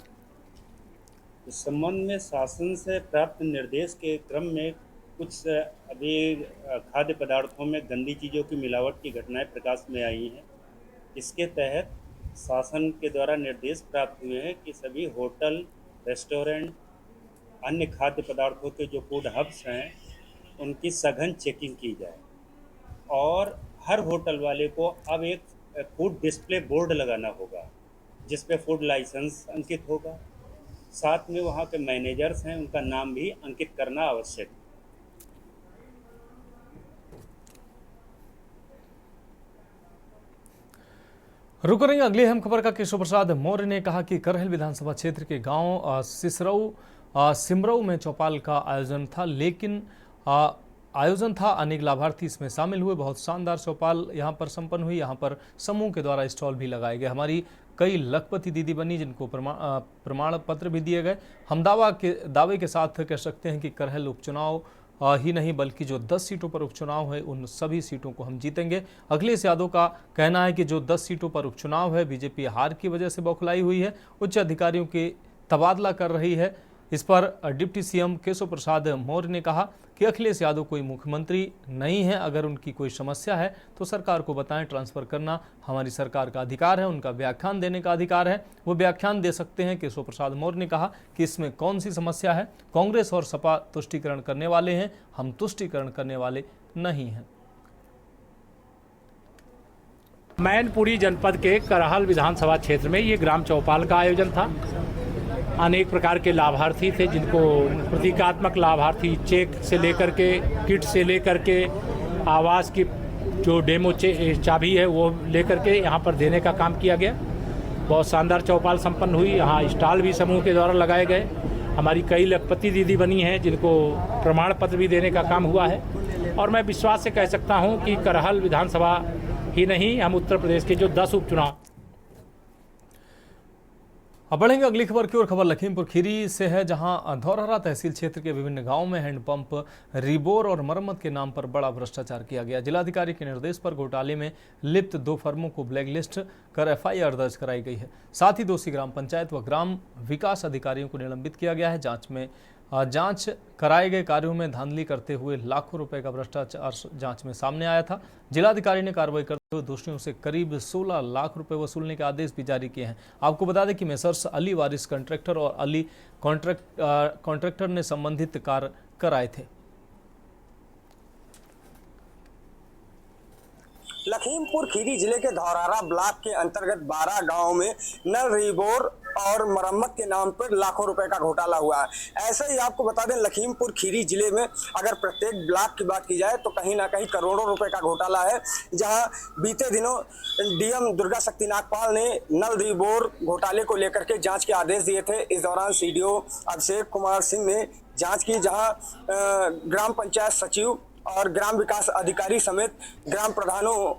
इस संबंध में शासन से प्राप्त निर्देश के क्रम में कुछ अभी खाद्य पदार्थों में गंदी चीज़ों की मिलावट की घटनाएं प्रकाश में आई हैं। इसके तहत शासन के द्वारा निर्देश प्राप्त हुए हैं कि सभी होटल, रेस्टोरेंट, अन्य खाद्य पदार्थों के जो फूड हब्स हैं उनकी सघन चेकिंग की जाए, और हर होटल वाले को अब एक फूड डिस्प्ले बोर्ड लगाना होगा जिस पे फूड लाइसेंस अंकित होगा। साथ में वहाँ के मैनेजर्स हैं, उनका नाम भी अंकित करना आवश्यक है। रुक रही अगली अहम खबर का। केशव प्रसाद मौर्य ने कहा कि करहल विधानसभा क्षेत्र के गांव सिमरऊ में चौपाल का आयोजन था, अनेक लाभार्थी इसमें शामिल हुए। बहुत शानदार चौपाल यहां पर संपन्न हुई। यहां पर समूह के द्वारा स्टॉल भी लगाए गए। हमारी कई लखपति दीदी बनी जिनको प्रमाण पत्र भी दिए गए। हम दावे के साथ कह सकते हैं कि करहल उपचुनाव ही नहीं बल्कि जो 10 सीटों पर उपचुनाव है उन सभी सीटों को हम जीतेंगे। अखिलेश यादव का कहना है कि जो 10 सीटों पर उपचुनाव है बीजेपी हार की वजह से बौखलाई हुई है, उच्च अधिकारियों के तबादला कर रही है। इस पर डिप्टी सीएम केशव प्रसाद मौर्य ने कहा कि अखिलेश यादव कोई मुख्यमंत्री नहीं है, अगर उनकी कोई समस्या है तो सरकार को बताएं, ट्रांसफर करना हमारी सरकार का अधिकार है, उनका व्याख्यान देने का अधिकार है, वो व्याख्यान दे सकते हैं। केशव प्रसाद मौर्य ने कहा कि इसमें कौन सी समस्या है, कांग्रेस और सपा तुष्टीकरण करने वाले हैं, हम तुष्टीकरण करने वाले नहीं हैं। मैनपुरी जनपद के करहल विधानसभा क्षेत्र में ये ग्राम चौपाल का आयोजन था। अनेक प्रकार के लाभार्थी थे जिनको प्रतीकात्मक लाभार्थी चेक से लेकर के, किट से लेकर के, आवास की जो डेमो चाबी है वो लेकर के यहाँ पर देने का काम किया गया। बहुत शानदार चौपाल संपन्न हुई। यहाँ स्टॉल भी समूह के द्वारा लगाए गए। हमारी कई लखपति दीदी बनी हैं जिनको प्रमाण पत्र भी देने का काम हुआ है। और मैं विश्वास से कह सकता हूँ कि करहल विधानसभा ही नहीं, हम उत्तर प्रदेश के जो 10 उपचुनाव। अब बढ़ेंगे अगली खबर की ओर। खबर लखीमपुर खीरी से है, जहां धौरहरा तहसील क्षेत्र के विभिन्न गांवों में हैंडपंप रिबोर और मरम्मत के नाम पर बड़ा भ्रष्टाचार किया गया। जिलाधिकारी के निर्देश पर घोटाले में लिप्त 2 फर्मों को ब्लैकलिस्ट कर FIR दर्ज कराई गई है। साथ ही दोषी ग्राम पंचायत व ग्राम विकास अधिकारियों को निलंबित किया गया है। जांच कराए गए कार्यों में धांधली करते हुए लाखों रुपए का भ्रष्टाचार जांच में सामने आया था। जिलाधिकारी ने कार्रवाई करते हुए दोषियों से करीब 16 लाख रुपए वसूलने के आदेश भी जारी किए हैं। आपको बता दें कि मेसर्स अली वारिस कॉन्ट्रैक्टर और अली कॉन्ट्रैक्टर ने संबंधित कार्य कराए थे। लखीमपुर खीरी जिले के धौरहरा ब्लॉक के अंतर्गत 12 गांव में नल रिबोर और मरम्मत के नाम पर लाखों रुपए का घोटाला हुआ है। ऐसे ही आपको बता दें, लखीमपुर खीरी जिले में अगर प्रत्येक ब्लॉक की बात की जाए तो कहीं ना कहीं करोड़ों रुपए का घोटाला है, जहां बीते दिनों DM दुर्गा शक्ति नागपाल ने नल रिबोर घोटाले को लेकर के जांच के आदेश दिए थे। इस दौरान CDO अभिषेक कुमार सिंह ने जांच की, जहां ग्राम पंचायत सचिव और ग्राम विकास अधिकारी समेत ग्राम प्रधानों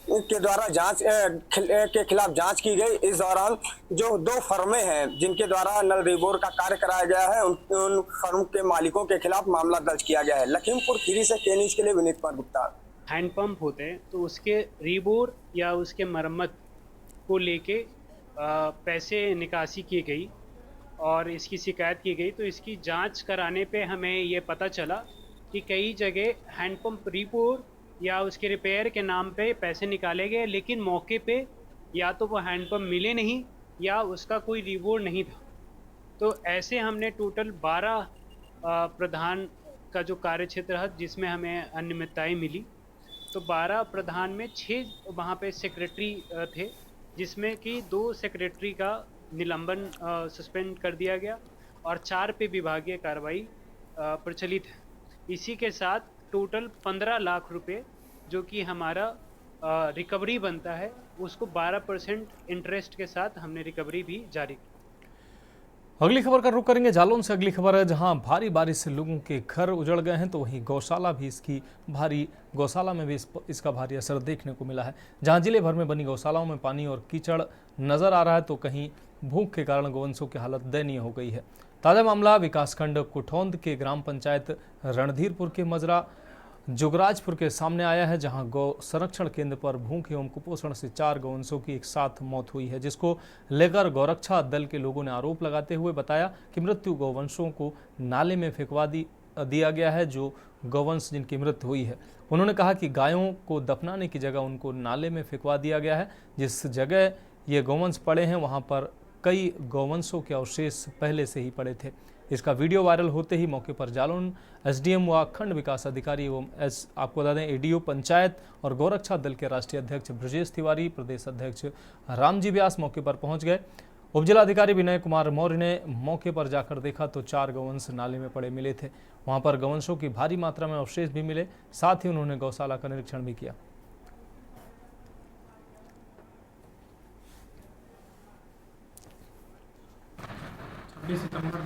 के द्वारा जांच के खिलाफ जांच की गई। इस दौरान जो 2 फर्में हैं जिनके द्वारा नल रिबोर का कार्य कराया गया है, उन फर्म के मालिकों के खिलाफ मामला दर्ज किया गया है। लखीमपुर खीरी से के न्यूज़ के लिए विनीत कुमार गुप्ता। हैंडपंप होते हैं तो उसके रिबोर या उसके मरम्मत को लेके पैसे निकासी की गई और इसकी शिकायत की गई। तो इसकी जांच कराने पे हमें ये पता चला कि कई जगह हैंडपंप रिबोर या उसके रिपेयर के नाम पे पैसे निकाले गए, लेकिन मौके पे या तो वो हैंडपम्प मिले नहीं या उसका कोई रिवॉर्ड नहीं था। तो ऐसे हमने टोटल 12 प्रधान का जो कार्य क्षेत्र है जिसमें हमें अनियमितताएँ मिली, तो 12 प्रधान में 6 वहाँ पे सेक्रेटरी थे, जिसमें कि 2 सेक्रेटरी का निलंबन सस्पेंड कर दिया गया और 4 पे विभागीय कार्रवाई प्रचलित है। इसी के साथ टोटल 15 लाख रुपए जो कि हमारा रिकवरी बनता है, उसको 12% इंटरेस्ट के साथ हमने रिकवरी भी जारी की। अगली खबर का रुख करेंगे जालौन से। अगली खबर है जहां भारी बारिश से लोगों के घर उजड़ गए हैं, तो वहीं गौशाला में भी इसका भारी असर देखने को मिला है। जहां जिले भर में बनी गौशालाओं में पानी और कीचड़ नजर आ रहा है, तो कहीं भूख के कारण गौवंशों की हालत दयनीय हो गई है। ताज़ा मामला विकासखंड कुठौंद के ग्राम पंचायत रणधीरपुर के मजरा जुगराजपुर के सामने आया है, जहां गौ संरक्षण केंद्र पर भूख एवं कुपोषण से 4 गौवंशों की एक साथ मौत हुई है, जिसको लेकर गौरक्षा दल के लोगों ने आरोप लगाते हुए बताया कि मृत्यु गौवंशों को नाले में फेंकवा दिया गया है। जो गौवंश जिनकी मृत्यु हुई है, उन्होंने कहा कि गायों को दफनाने की जगह उनको नाले में फेंकवा दिया गया है। जिस जगह ये गौवंश पड़े हैं वहाँ पर कई गौवंशों के अवशेष पहले से ही पड़े थे। इसका वीडियो वायरल होते ही मौके पर जालौन एसडीएम व खंड विकास अधिकारी एवं आपको बता दें एडीओ पंचायत और गौरक्षा दल के राष्ट्रीय अध्यक्ष ब्रजेश तिवारी, प्रदेश अध्यक्ष रामजी व्यास मौके पर पहुंच गए। उपजिलाधिकारी विनय कुमार मौर्य ने मौके पर जाकर देखा तो 4 गौवंश नाले में पड़े मिले थे। वहां पर गौवंशों की भारी मात्रा में अवशेष भी मिले। साथ ही उन्होंने गौशाला का निरीक्षण भी किया। 26 सितंबर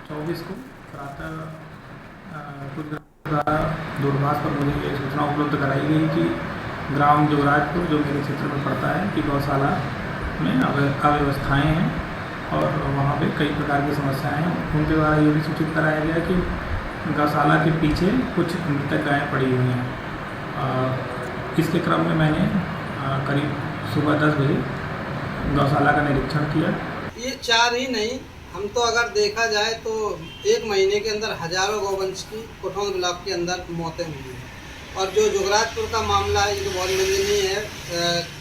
2024 को प्रातः कुछ द्वारा दूरभाष पर मुझे ये सूचना उपलब्ध कराई गई कि ग्राम जुगराजपुर जो मेरे क्षेत्र में पड़ता है कि गौशाला में अव्यवस्थाएँ हैं और वहाँ पे कई प्रकार की समस्याएं हैं। उनके द्वारा ये भी सूचित कराया गया कि गौशाला के पीछे कुछ मृतक गायें पड़ी हुई हैं। इसके क्रम में मैंने करीब सुबह 10 बजे गौशाला का निरीक्षण किया। ये 4 ही नहीं, हम तो अगर देखा जाए तो 1 महीने के अंदर हजारों गौवंश की कुठौंद ब्लॉक के अंदर मौतें हुई हैं। और जो जुगराजपुर का मामला है ये तो बहुत निंदनीय है।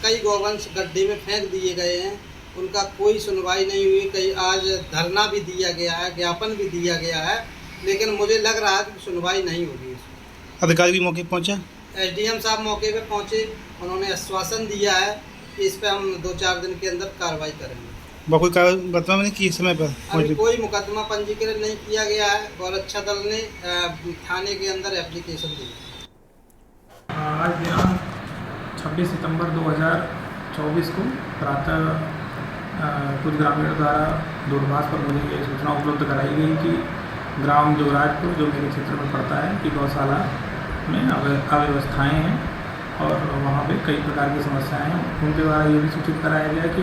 कई गौवंश गड्ढे में फेंक दिए गए हैं, उनका कोई सुनवाई नहीं हुई। कई आज धरना भी दिया गया है, ज्ञापन भी दिया गया है, लेकिन मुझे लग रहा है कि सुनवाई नहीं होगी। अधिकारी भी मौके पहुँचा, एसडीएम साहब मौके पे पहुँचे, उन्होंने आश्वासन दिया है कि इस पर हम 2-4 दिन के अंदर कार्रवाई करेंगे। कोई मुकदमा नहीं किए समय पर? अभी कोई मुकदमा पंजीकरण नहीं किया गया है। गौरक्षा दल ने थाने के अंदर एप्लीकेशन दी। आज दिनांक 26 सितंबर 2024 को प्रातः कुछ ग्रामीणों द्वारा दूरभाष पर मुझे ये सूचना उपलब्ध कराई गई कि ग्राम जुगराजपुर जो मेरे क्षेत्र में पड़ता है कि गौशाला में अव्यवस्थाएँ हैं और वहाँ पे कई प्रकार की समस्याएं हैं। उनके द्वारा ये भी सूचित कराया गया कि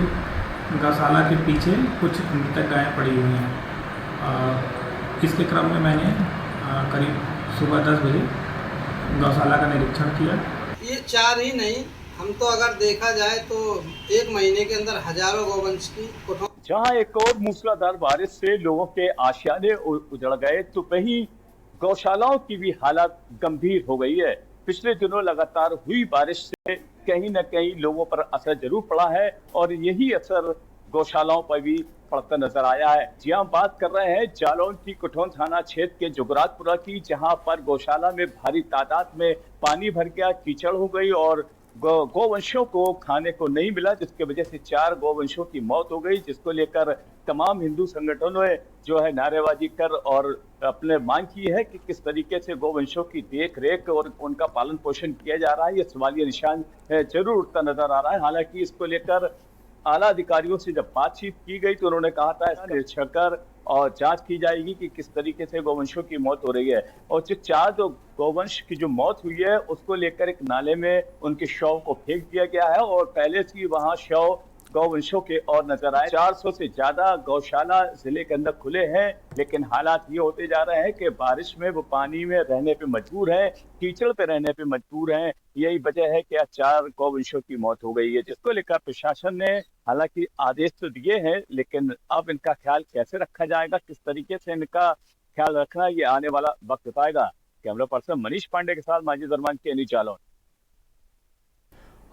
गौशाला के पीछे कुछ मृतक गायें पड़ी हुई हैं। इसके क्रम में मैंने करीब सुबह 10 बजे गौशाला का निरीक्षण किया। ये 4 ही नहीं, हम तो अगर देखा जाए तो 1 महीने के अंदर हजारों गौवंश की कुठौंद। जहां एक और मूसलाधार बारिश से लोगों के आशियाने उजड़ गए, तो वहीं गौशालाओं की भी हालत गंभीर हो गई है। पिछले दिनों लगातार हुई बारिश से कहीं न कहीं लोगों पर असर जरूर पड़ा है और यही असर गौशालाओं पर भी पड़ता नजर आया है। जी हम बात कर रहे हैं जालौन की कुठौंद थाना क्षेत्र के जुगराजपुरा की, जहां पर गौशाला में भारी तादाद में पानी भर गया, कीचड़ हो गई और गौवंशों को खाने को नहीं मिला, जिसके वजह से 4 गौवंशों की मौत हो गई, जिसको लेकर तमाम हिंदू संगठनों ने जो है नारेबाजी कर और अपने मांग की है कि किस तरीके से गौवंशों की देख रेख और उनका पालन पोषण किया जा रहा है। ये सवालिया निशान जरूर उठता नजर आ रहा है। हालांकि इसको लेकर आला अधिकारियों से जब बातचीत की गई तो उन्होंने कहा था इसका निरीक्षण कर और जांच की जाएगी कि किस तरीके से गौवंशों की मौत हो रही है। और जो 4 गौवंश की जो मौत हुई है उसको लेकर एक नाले में उनके शव को फेंक दिया गया है और पहले से ही वहां शव गौवंशों के और नजर आए। 400 से ज्यादा गौशाला जिले के अंदर खुले हैं, लेकिन हालात ये होते जा रहे हैं कि बारिश में वो पानी में रहने पे मजबूर हैं, कीचड़ पे रहने पे मजबूर हैं। यही वजह है कि आज 4 गौवंशों की मौत हो गई है, जिसको लेकर प्रशासन ने हालांकि आदेश तो दिए हैं, लेकिन अब इनका ख्याल कैसे रखा जाएगा, किस तरीके से इनका ख्याल रखना, ये आने वाला वक्त बताएगा। कैमरा पर्सन मनीष पांडे के साथ माजिद अरमान के न्यूज जालौन।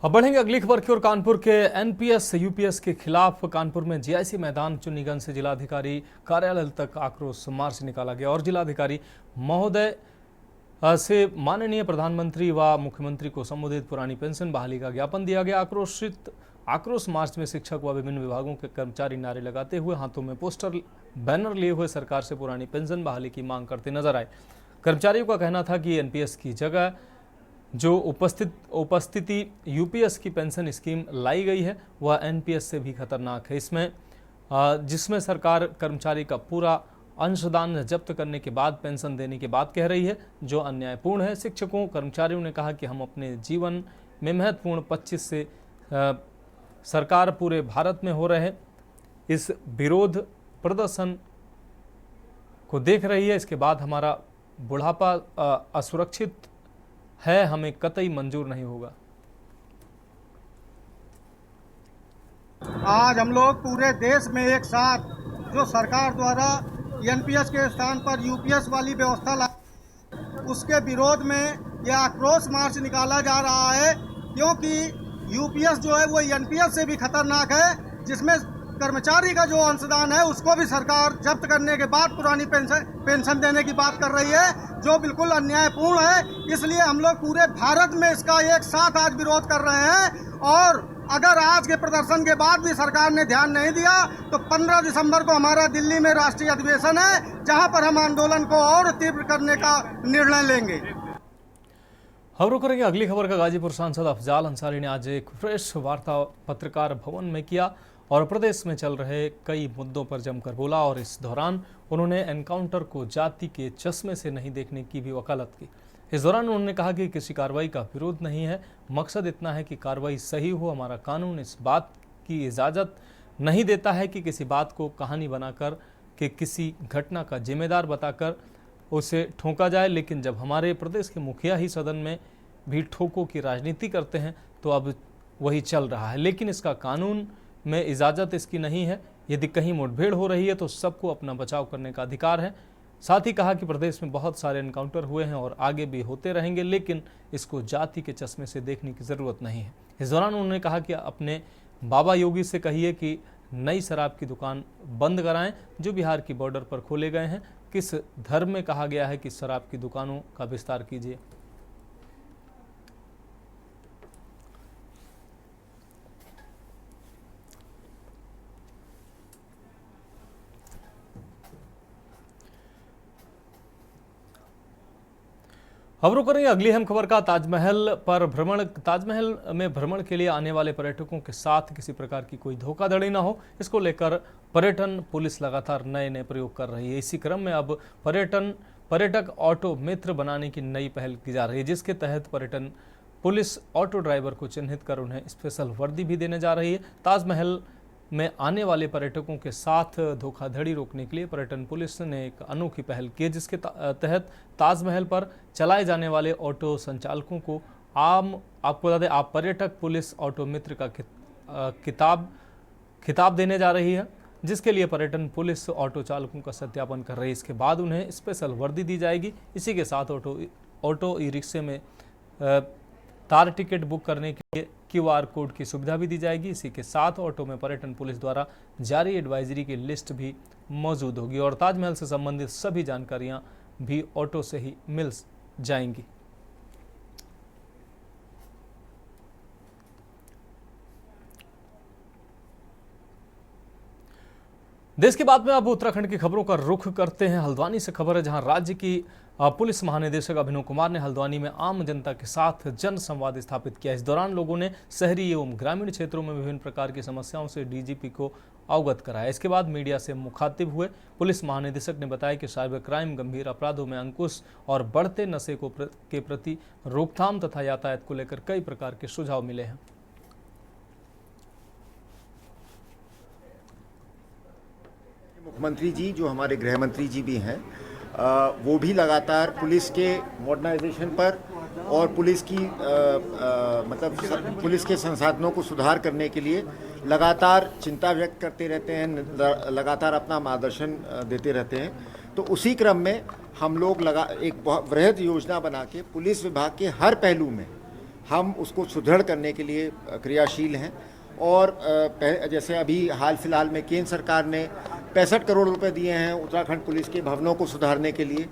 अब बढ़ेंगे अगली खबर की ओर। कानपुर के एनपीएस यूपीएस के खिलाफ कानपुर में जीआईसी मैदान चुन्नीगंज से जिलाधिकारी कार्यालय तक आक्रोश मार्च निकाला गया और जिलाधिकारी महोदय से माननीय प्रधानमंत्री व मुख्यमंत्री को संबोधित पुरानी पेंशन बहाली का ज्ञापन दिया गया। आक्रोश मार्च में शिक्षक व विभिन्न विभागों के कर्मचारी नारे लगाते हुए हाथों में पोस्टर बैनर लिए हुए सरकार से पुरानी पेंशन बहाली की मांग करते नजर आए। कर्मचारियों का कहना था कि एनपीएस की जगह जो उपस्थिति यूपीएस की पेंशन स्कीम लाई गई है वह एनपीएस से भी खतरनाक है। जिसमें सरकार कर्मचारी का पूरा अंशदान जब्त करने के बाद पेंशन देने की बात कह रही है, जो अन्यायपूर्ण है। शिक्षकों कर्मचारियों ने कहा कि हम अपने जीवन में महत्वपूर्ण 25 से सरकार पूरे भारत में हो रहे इस विरोध प्रदर्शन को देख रही है। इसके बाद हमारा बुढ़ापा असुरक्षित है, हमें कतई मंजूर नहीं होगा। आज हम लोग पूरे देश में एक साथ जो सरकार द्वारा एनपीएस के स्थान पर यूपीएस वाली व्यवस्था लाई, उसके विरोध में यह आक्रोश मार्च निकाला जा रहा है, क्योंकि यूपीएस जो है वो एनपीएस से भी खतरनाक है, जिसमें कर्मचारी का जो अंशदान है उसको भी सरकार जब्त करने के बाद पुरानी पेंशन देने की बात कर रही है, जो बिल्कुल अन्यायपूर्ण है। इसलिए हम लोग पूरे भारत में इसका एक साथ आज विरोध कर रहे हैं और अगर आज के प्रदर्शन के बाद भी सरकार ने ध्यान नहीं दिया तो 15 दिसंबर को हमारा दिल्ली में राष्ट्रीय अधिवेशन है, जहां पर हम आंदोलन को और तीव्र करने का निर्णय लेंगे। खबरों करेंगे अगली खबर का। गाजीपुर सांसद अफजाल अंसारी ने आज एक प्रेस वार्ता पत्रकार भवन में किया और प्रदेश में चल रहे कई मुद्दों पर जमकर बोला और इस दौरान उन्होंने एनकाउंटर को जाति के चश्मे से नहीं देखने की भी वकालत की। इस दौरान उन्होंने कहा कि किसी कार्रवाई का विरोध नहीं है, मकसद इतना है कि कार्रवाई सही हो। हमारा कानून इस बात की इजाज़त नहीं देता है कि किसी बात को कहानी बनाकर कि किसी घटना का जिम्मेदार बताकर उसे ठोका जाए, लेकिन जब हमारे प्रदेश के मुखिया ही सदन में भी ठोकों की राजनीति करते हैं तो अब वही चल रहा है, लेकिन इसका कानून में इजाज़त इसकी नहीं है। यदि कहीं मुठभेड़ हो रही है तो सबको अपना बचाव करने का अधिकार है। साथ ही कहा कि प्रदेश में बहुत सारे एनकाउंटर हुए हैं और आगे भी होते रहेंगे, लेकिन इसको जाति के चश्मे से देखने की ज़रूरत नहीं है। इस दौरान उन्होंने कहा कि अपने बाबा योगी से कहिए कि नई शराब की दुकान बंद कराएं जो बिहार की बॉर्डर पर खोले गए हैं। किस धर्म में कहा गया है कि शराब की दुकानों का विस्तार कीजिए। खबरों करेंगे अगली अहम खबर का। ताजमहल में भ्रमण के लिए आने वाले पर्यटकों के साथ किसी प्रकार की कोई धोखाधड़ी न हो, इसको लेकर पर्यटन पुलिस लगातार नए नए प्रयोग कर रही है। इसी क्रम में अब पर्यटक ऑटो मित्र बनाने की नई पहल की जा रही है, जिसके तहत पर्यटन पुलिस ऑटो ड्राइवर को चिन्हित कर उन्हें स्पेशल वर्दी भी देने जा रही है। ताजमहल में आने वाले पर्यटकों के साथ धोखाधड़ी रोकने के लिए पर्यटन पुलिस ने एक अनोखी पहल की है, जिसके तहत ताजमहल पर चलाए जाने वाले ऑटो संचालकों को आपको बता दें आप पर्यटक पुलिस ऑटो मित्र का खिताब देने जा रही है, जिसके लिए पर्यटन पुलिस ऑटो चालकों का सत्यापन कर रही है। इसके बाद उन्हें स्पेशल वर्दी दी जाएगी। इसी के साथ ऑटो ई रिक्शे में तार टिकट बुक करने के लिए QR कोड की सुविधा भी दी जाएगी। इसी के साथ ऑटो में पर्यटन पुलिस द्वारा जारी एडवाइजरी की लिस्ट भी मौजूद होगी और ताजमहल से संबंधित सभी जानकारियां भी ऑटो से ही मिल जाएंगी। देश की बात में अब उत्तराखंड की खबरों का रुख करते हैं। हल्द्वानी से खबर है, जहां राज्य की पुलिस महानिदेशक अभिनव कुमार ने हल्द्वानी में आम जनता के साथ जन संवाद स्थापित किया। इस दौरान लोगों ने शहरी एवं ग्रामीण क्षेत्रों में विभिन्न प्रकार की समस्याओं से डीजीपी को अवगत कराया। इसके बाद मीडिया से मुखातिब हुए पुलिस महानिदेशक ने बताया कि साइबर क्राइम, गंभीर अपराधों में अंकुश और बढ़ते नशे के प्रति रोकथाम तथा यातायात को लेकर कई प्रकार के सुझाव मिले हैं। मुख्यमंत्री जी जो हमारे गृह मंत्री जी भी हैं, वो भी लगातार पुलिस के मॉडर्नाइजेशन पर और पुलिस की पुलिस के संसाधनों को सुधार करने के लिए लगातार चिंता व्यक्त करते रहते हैं, लगातार अपना मार्गदर्शन देते रहते हैं। तो उसी क्रम में हम लोग एक बहुत वृहद योजना बना के पुलिस विभाग के हर पहलू में हम उसको सुदृढ़ करने के लिए क्रियाशील हैं। और जैसे अभी हाल फिलहाल में केंद्र सरकार ने 65 करोड़ रुपए दिए हैं उत्तराखंड पुलिस के भवनों को सुधारने के लिए।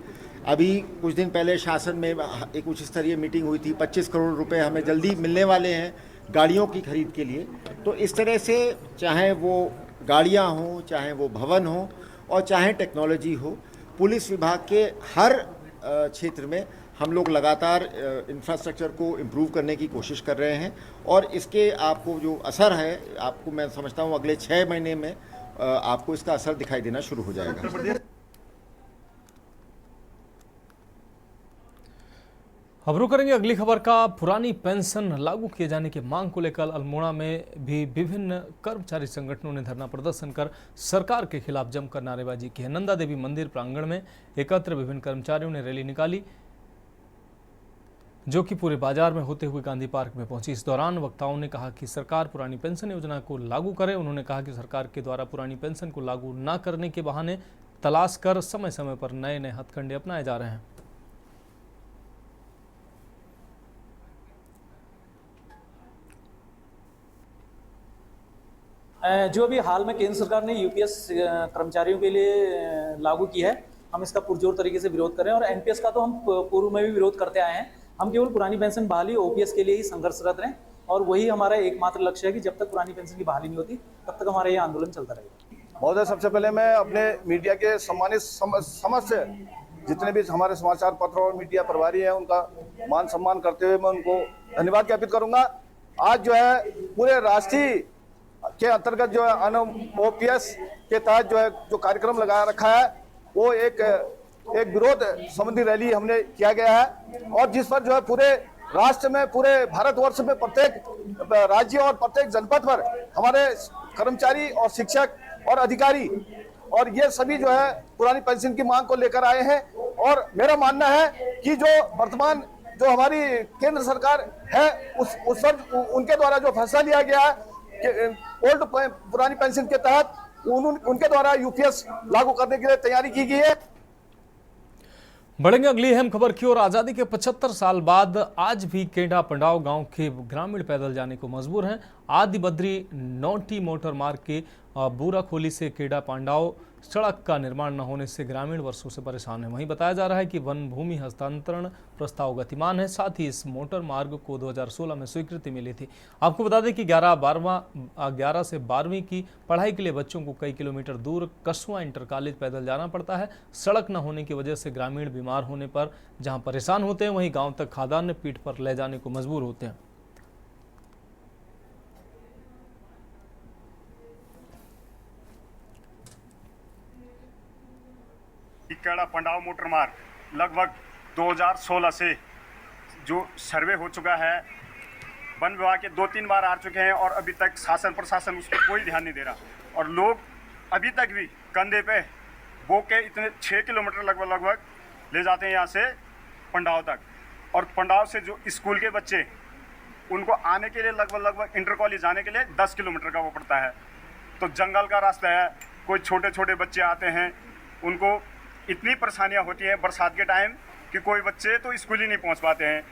अभी कुछ दिन पहले शासन में एक उच्च स्तरीय मीटिंग हुई थी, 25 करोड़ रुपए हमें जल्दी मिलने वाले हैं गाड़ियों की खरीद के लिए। तो इस तरह से चाहे वो गाड़ियां हों, चाहे वो भवन हो और चाहे टेक्नोलॉजी हो, पुलिस विभाग के हर क्षेत्र में हम लोग लगातार इंफ्रास्ट्रक्चर को इम्प्रूव करने की कोशिश कर रहे हैं। और इसके आपको जो असर है, आपको मैं समझता हूँ अगले 6 महीने में आपको इसका असर दिखाई देना शुरू हो जाएगा। अब रुक करेंगे अगली खबर का। पुरानी पेंशन लागू किए जाने की मांग को लेकर अल्मोड़ा में भी विभिन्न कर्मचारी संगठनों ने धरना प्रदर्शन कर सरकार के खिलाफ जमकर नारेबाजी की है। नंदा देवी मंदिर प्रांगण में एकत्र विभिन्न कर्मचारियों ने रैली निकाली, जो कि पूरे बाजार में होते हुए गांधी पार्क में पहुंची। इस दौरान वक्ताओं ने कहा कि सरकार पुरानी पेंशन योजना को लागू करे। उन्होंने कहा कि सरकार के द्वारा पुरानी पेंशन को लागू न करने के बहाने तलाश कर समय समय पर नए नए हथकंडे अपनाए जा रहे हैं। जो भी हाल में केंद्र सरकार ने यूपीएस कर्मचारियों के लिए लागू की है, हम इसका पुरजोर तरीके से विरोध कर रहे हैं। और एनपीएस का तो हम पूर्व में भी विरोध करते आए हैं। हम केवल पुरानी पेंशन बहाली ओपीएस के लिए ही संघर्षरत रहें और वही हमारा एकमात्र लक्ष्य है कि जब तक पुरानी पेंशन की बहाली नहीं होती तब तक हमारा ये आंदोलन चलता रहेगा। महोदय, सबसे पहले मैं अपने मीडिया के सम्मानित समझ से जितने भी हमारे समाचार पत्र और मीडिया प्रभारी हैं उनका मान सम्मान करते हुए मैं उनको धन्यवाद ज्ञापित करूंगा। आज जो है पूरे राष्ट्रीय के अंतर्गत जो है ओपीएस के तहत जो कार्यक्रम लगा रखा है वो एक विरोध संबंधी रैली हमने किया गया है। और जिस पर जो है पूरे राष्ट्र में, पूरे भारतवर्ष में प्रत्येक राज्य और प्रत्येक जनपद पर हमारे कर्मचारी और शिक्षक और अधिकारी और ये सभी जो है पुरानी पेंशन की मांग को लेकर आए हैं। और मेरा मानना है कि जो वर्तमान जो हमारी केंद्र सरकार है उस पर उनके द्वारा जो फैसला लिया गया है ओल्ड पुरानी पेंशन के तहत उनके द्वारा यूपीएस लागू करने के लिए तैयारी की गई है। बढ़ेंगे अगली अहम खबर की ओर। आजादी के 75 साल बाद आज भी केडा पंडाव गांव के ग्रामीण पैदल जाने को मजबूर हैं। आदि बद्री नौटी मोटर मार्ग के बूराखोली से केडा पांडाव सड़क का निर्माण न होने से ग्रामीण वर्षों से परेशान है। वहीं बताया जा रहा है कि वन भूमि हस्तांतरण प्रस्ताव गतिमान है। साथ ही इस मोटर मार्ग को 2016 में स्वीकृति मिली थी। आपको बता दें कि 11 से 12वीं की पढ़ाई के लिए बच्चों को कई किलोमीटर दूर कसुआ इंटर कॉलेज पैदल जाना पड़ता है। सड़क न होने की वजह से ग्रामीण बीमार होने पर जहाँ परेशान होते हैं, वहीं गाँव तक खाद्यान्न पीठ पर ले जाने को मजबूर होते हैं। केड़ा पंडाव मोटर मार्ग लगभग 2016 से जो सर्वे हो चुका है, वन विभाग के 2-3 बार आ चुके हैं और अभी तक शासन प्रशासन उस पर कोई ध्यान नहीं दे रहा। और लोग अभी तक भी कंधे पे बो के इतने 6 किलोमीटर लगभग ले जाते हैं यहाँ से पंडाव तक। और पंडाव से जो स्कूल के बच्चे उनको आने के लिए लगभग इंटर कॉलेज जाने के लिए 10 किलोमीटर का वो पड़ता है। तो जंगल का रास्ता है, कोई छोटे छोटे बच्चे आते हैं, उनको इतनी परेशानियां होती हैं बरसात के टाइम कि कोई बच्चे तो स्कूल ही नहीं पहुंच पाते हैं।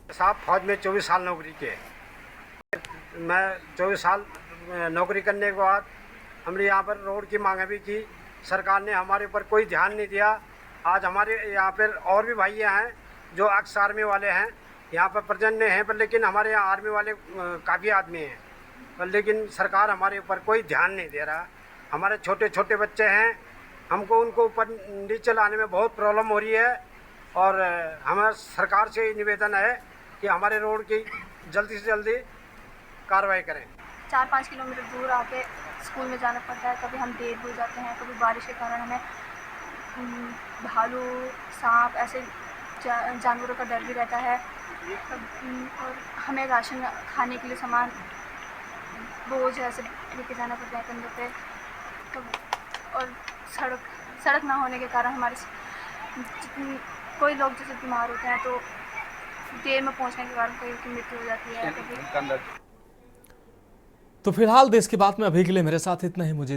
साहब फौज में 24 साल नौकरी के, मैं 24 साल नौकरी करने के बाद हमने यहाँ पर रोड की मांग भी की, सरकार ने हमारे ऊपर कोई ध्यान नहीं दिया। आज हमारे यहाँ पर और भी भाइयाँ हैं जो एक्स आर्मी वाले हैं, यहाँ पर प्रजन्य हैं, पर लेकिन हमारे यहाँ आर्मी वाले काफ़ी आदमी हैं, पर लेकिन सरकार हमारे ऊपर कोई ध्यान नहीं दे रहा। हमारे छोटे छोटे बच्चे हैं, हमको उनको ऊपर नीचे लाने में बहुत प्रॉब्लम हो रही है। और हमारे सरकार से निवेदन है कि हमारे रोड की जल्दी से जल्दी कार्रवाई करें। 4-5 किलोमीटर दूर आके स्कूल में जाना पड़ता है। कभी हम देर हो जाते हैं, कभी बारिश के कारण हमें भालू, सांप ऐसे जानवरों का डर भी रहता है। और हमें राशन खाने के लिए सामान बोझ ऐसे लेके जाना पड़ता है कंधे पे। और सड़क ना होने के कारण हमारे कोई लोग जैसे बीमार होते हैं तो देर में पहुंचने के कारण कोई की मृत्यु हो जाती है। तो फिलहाल देश की बात में अभी के लिए मेरे साथ इतना ही। मुझे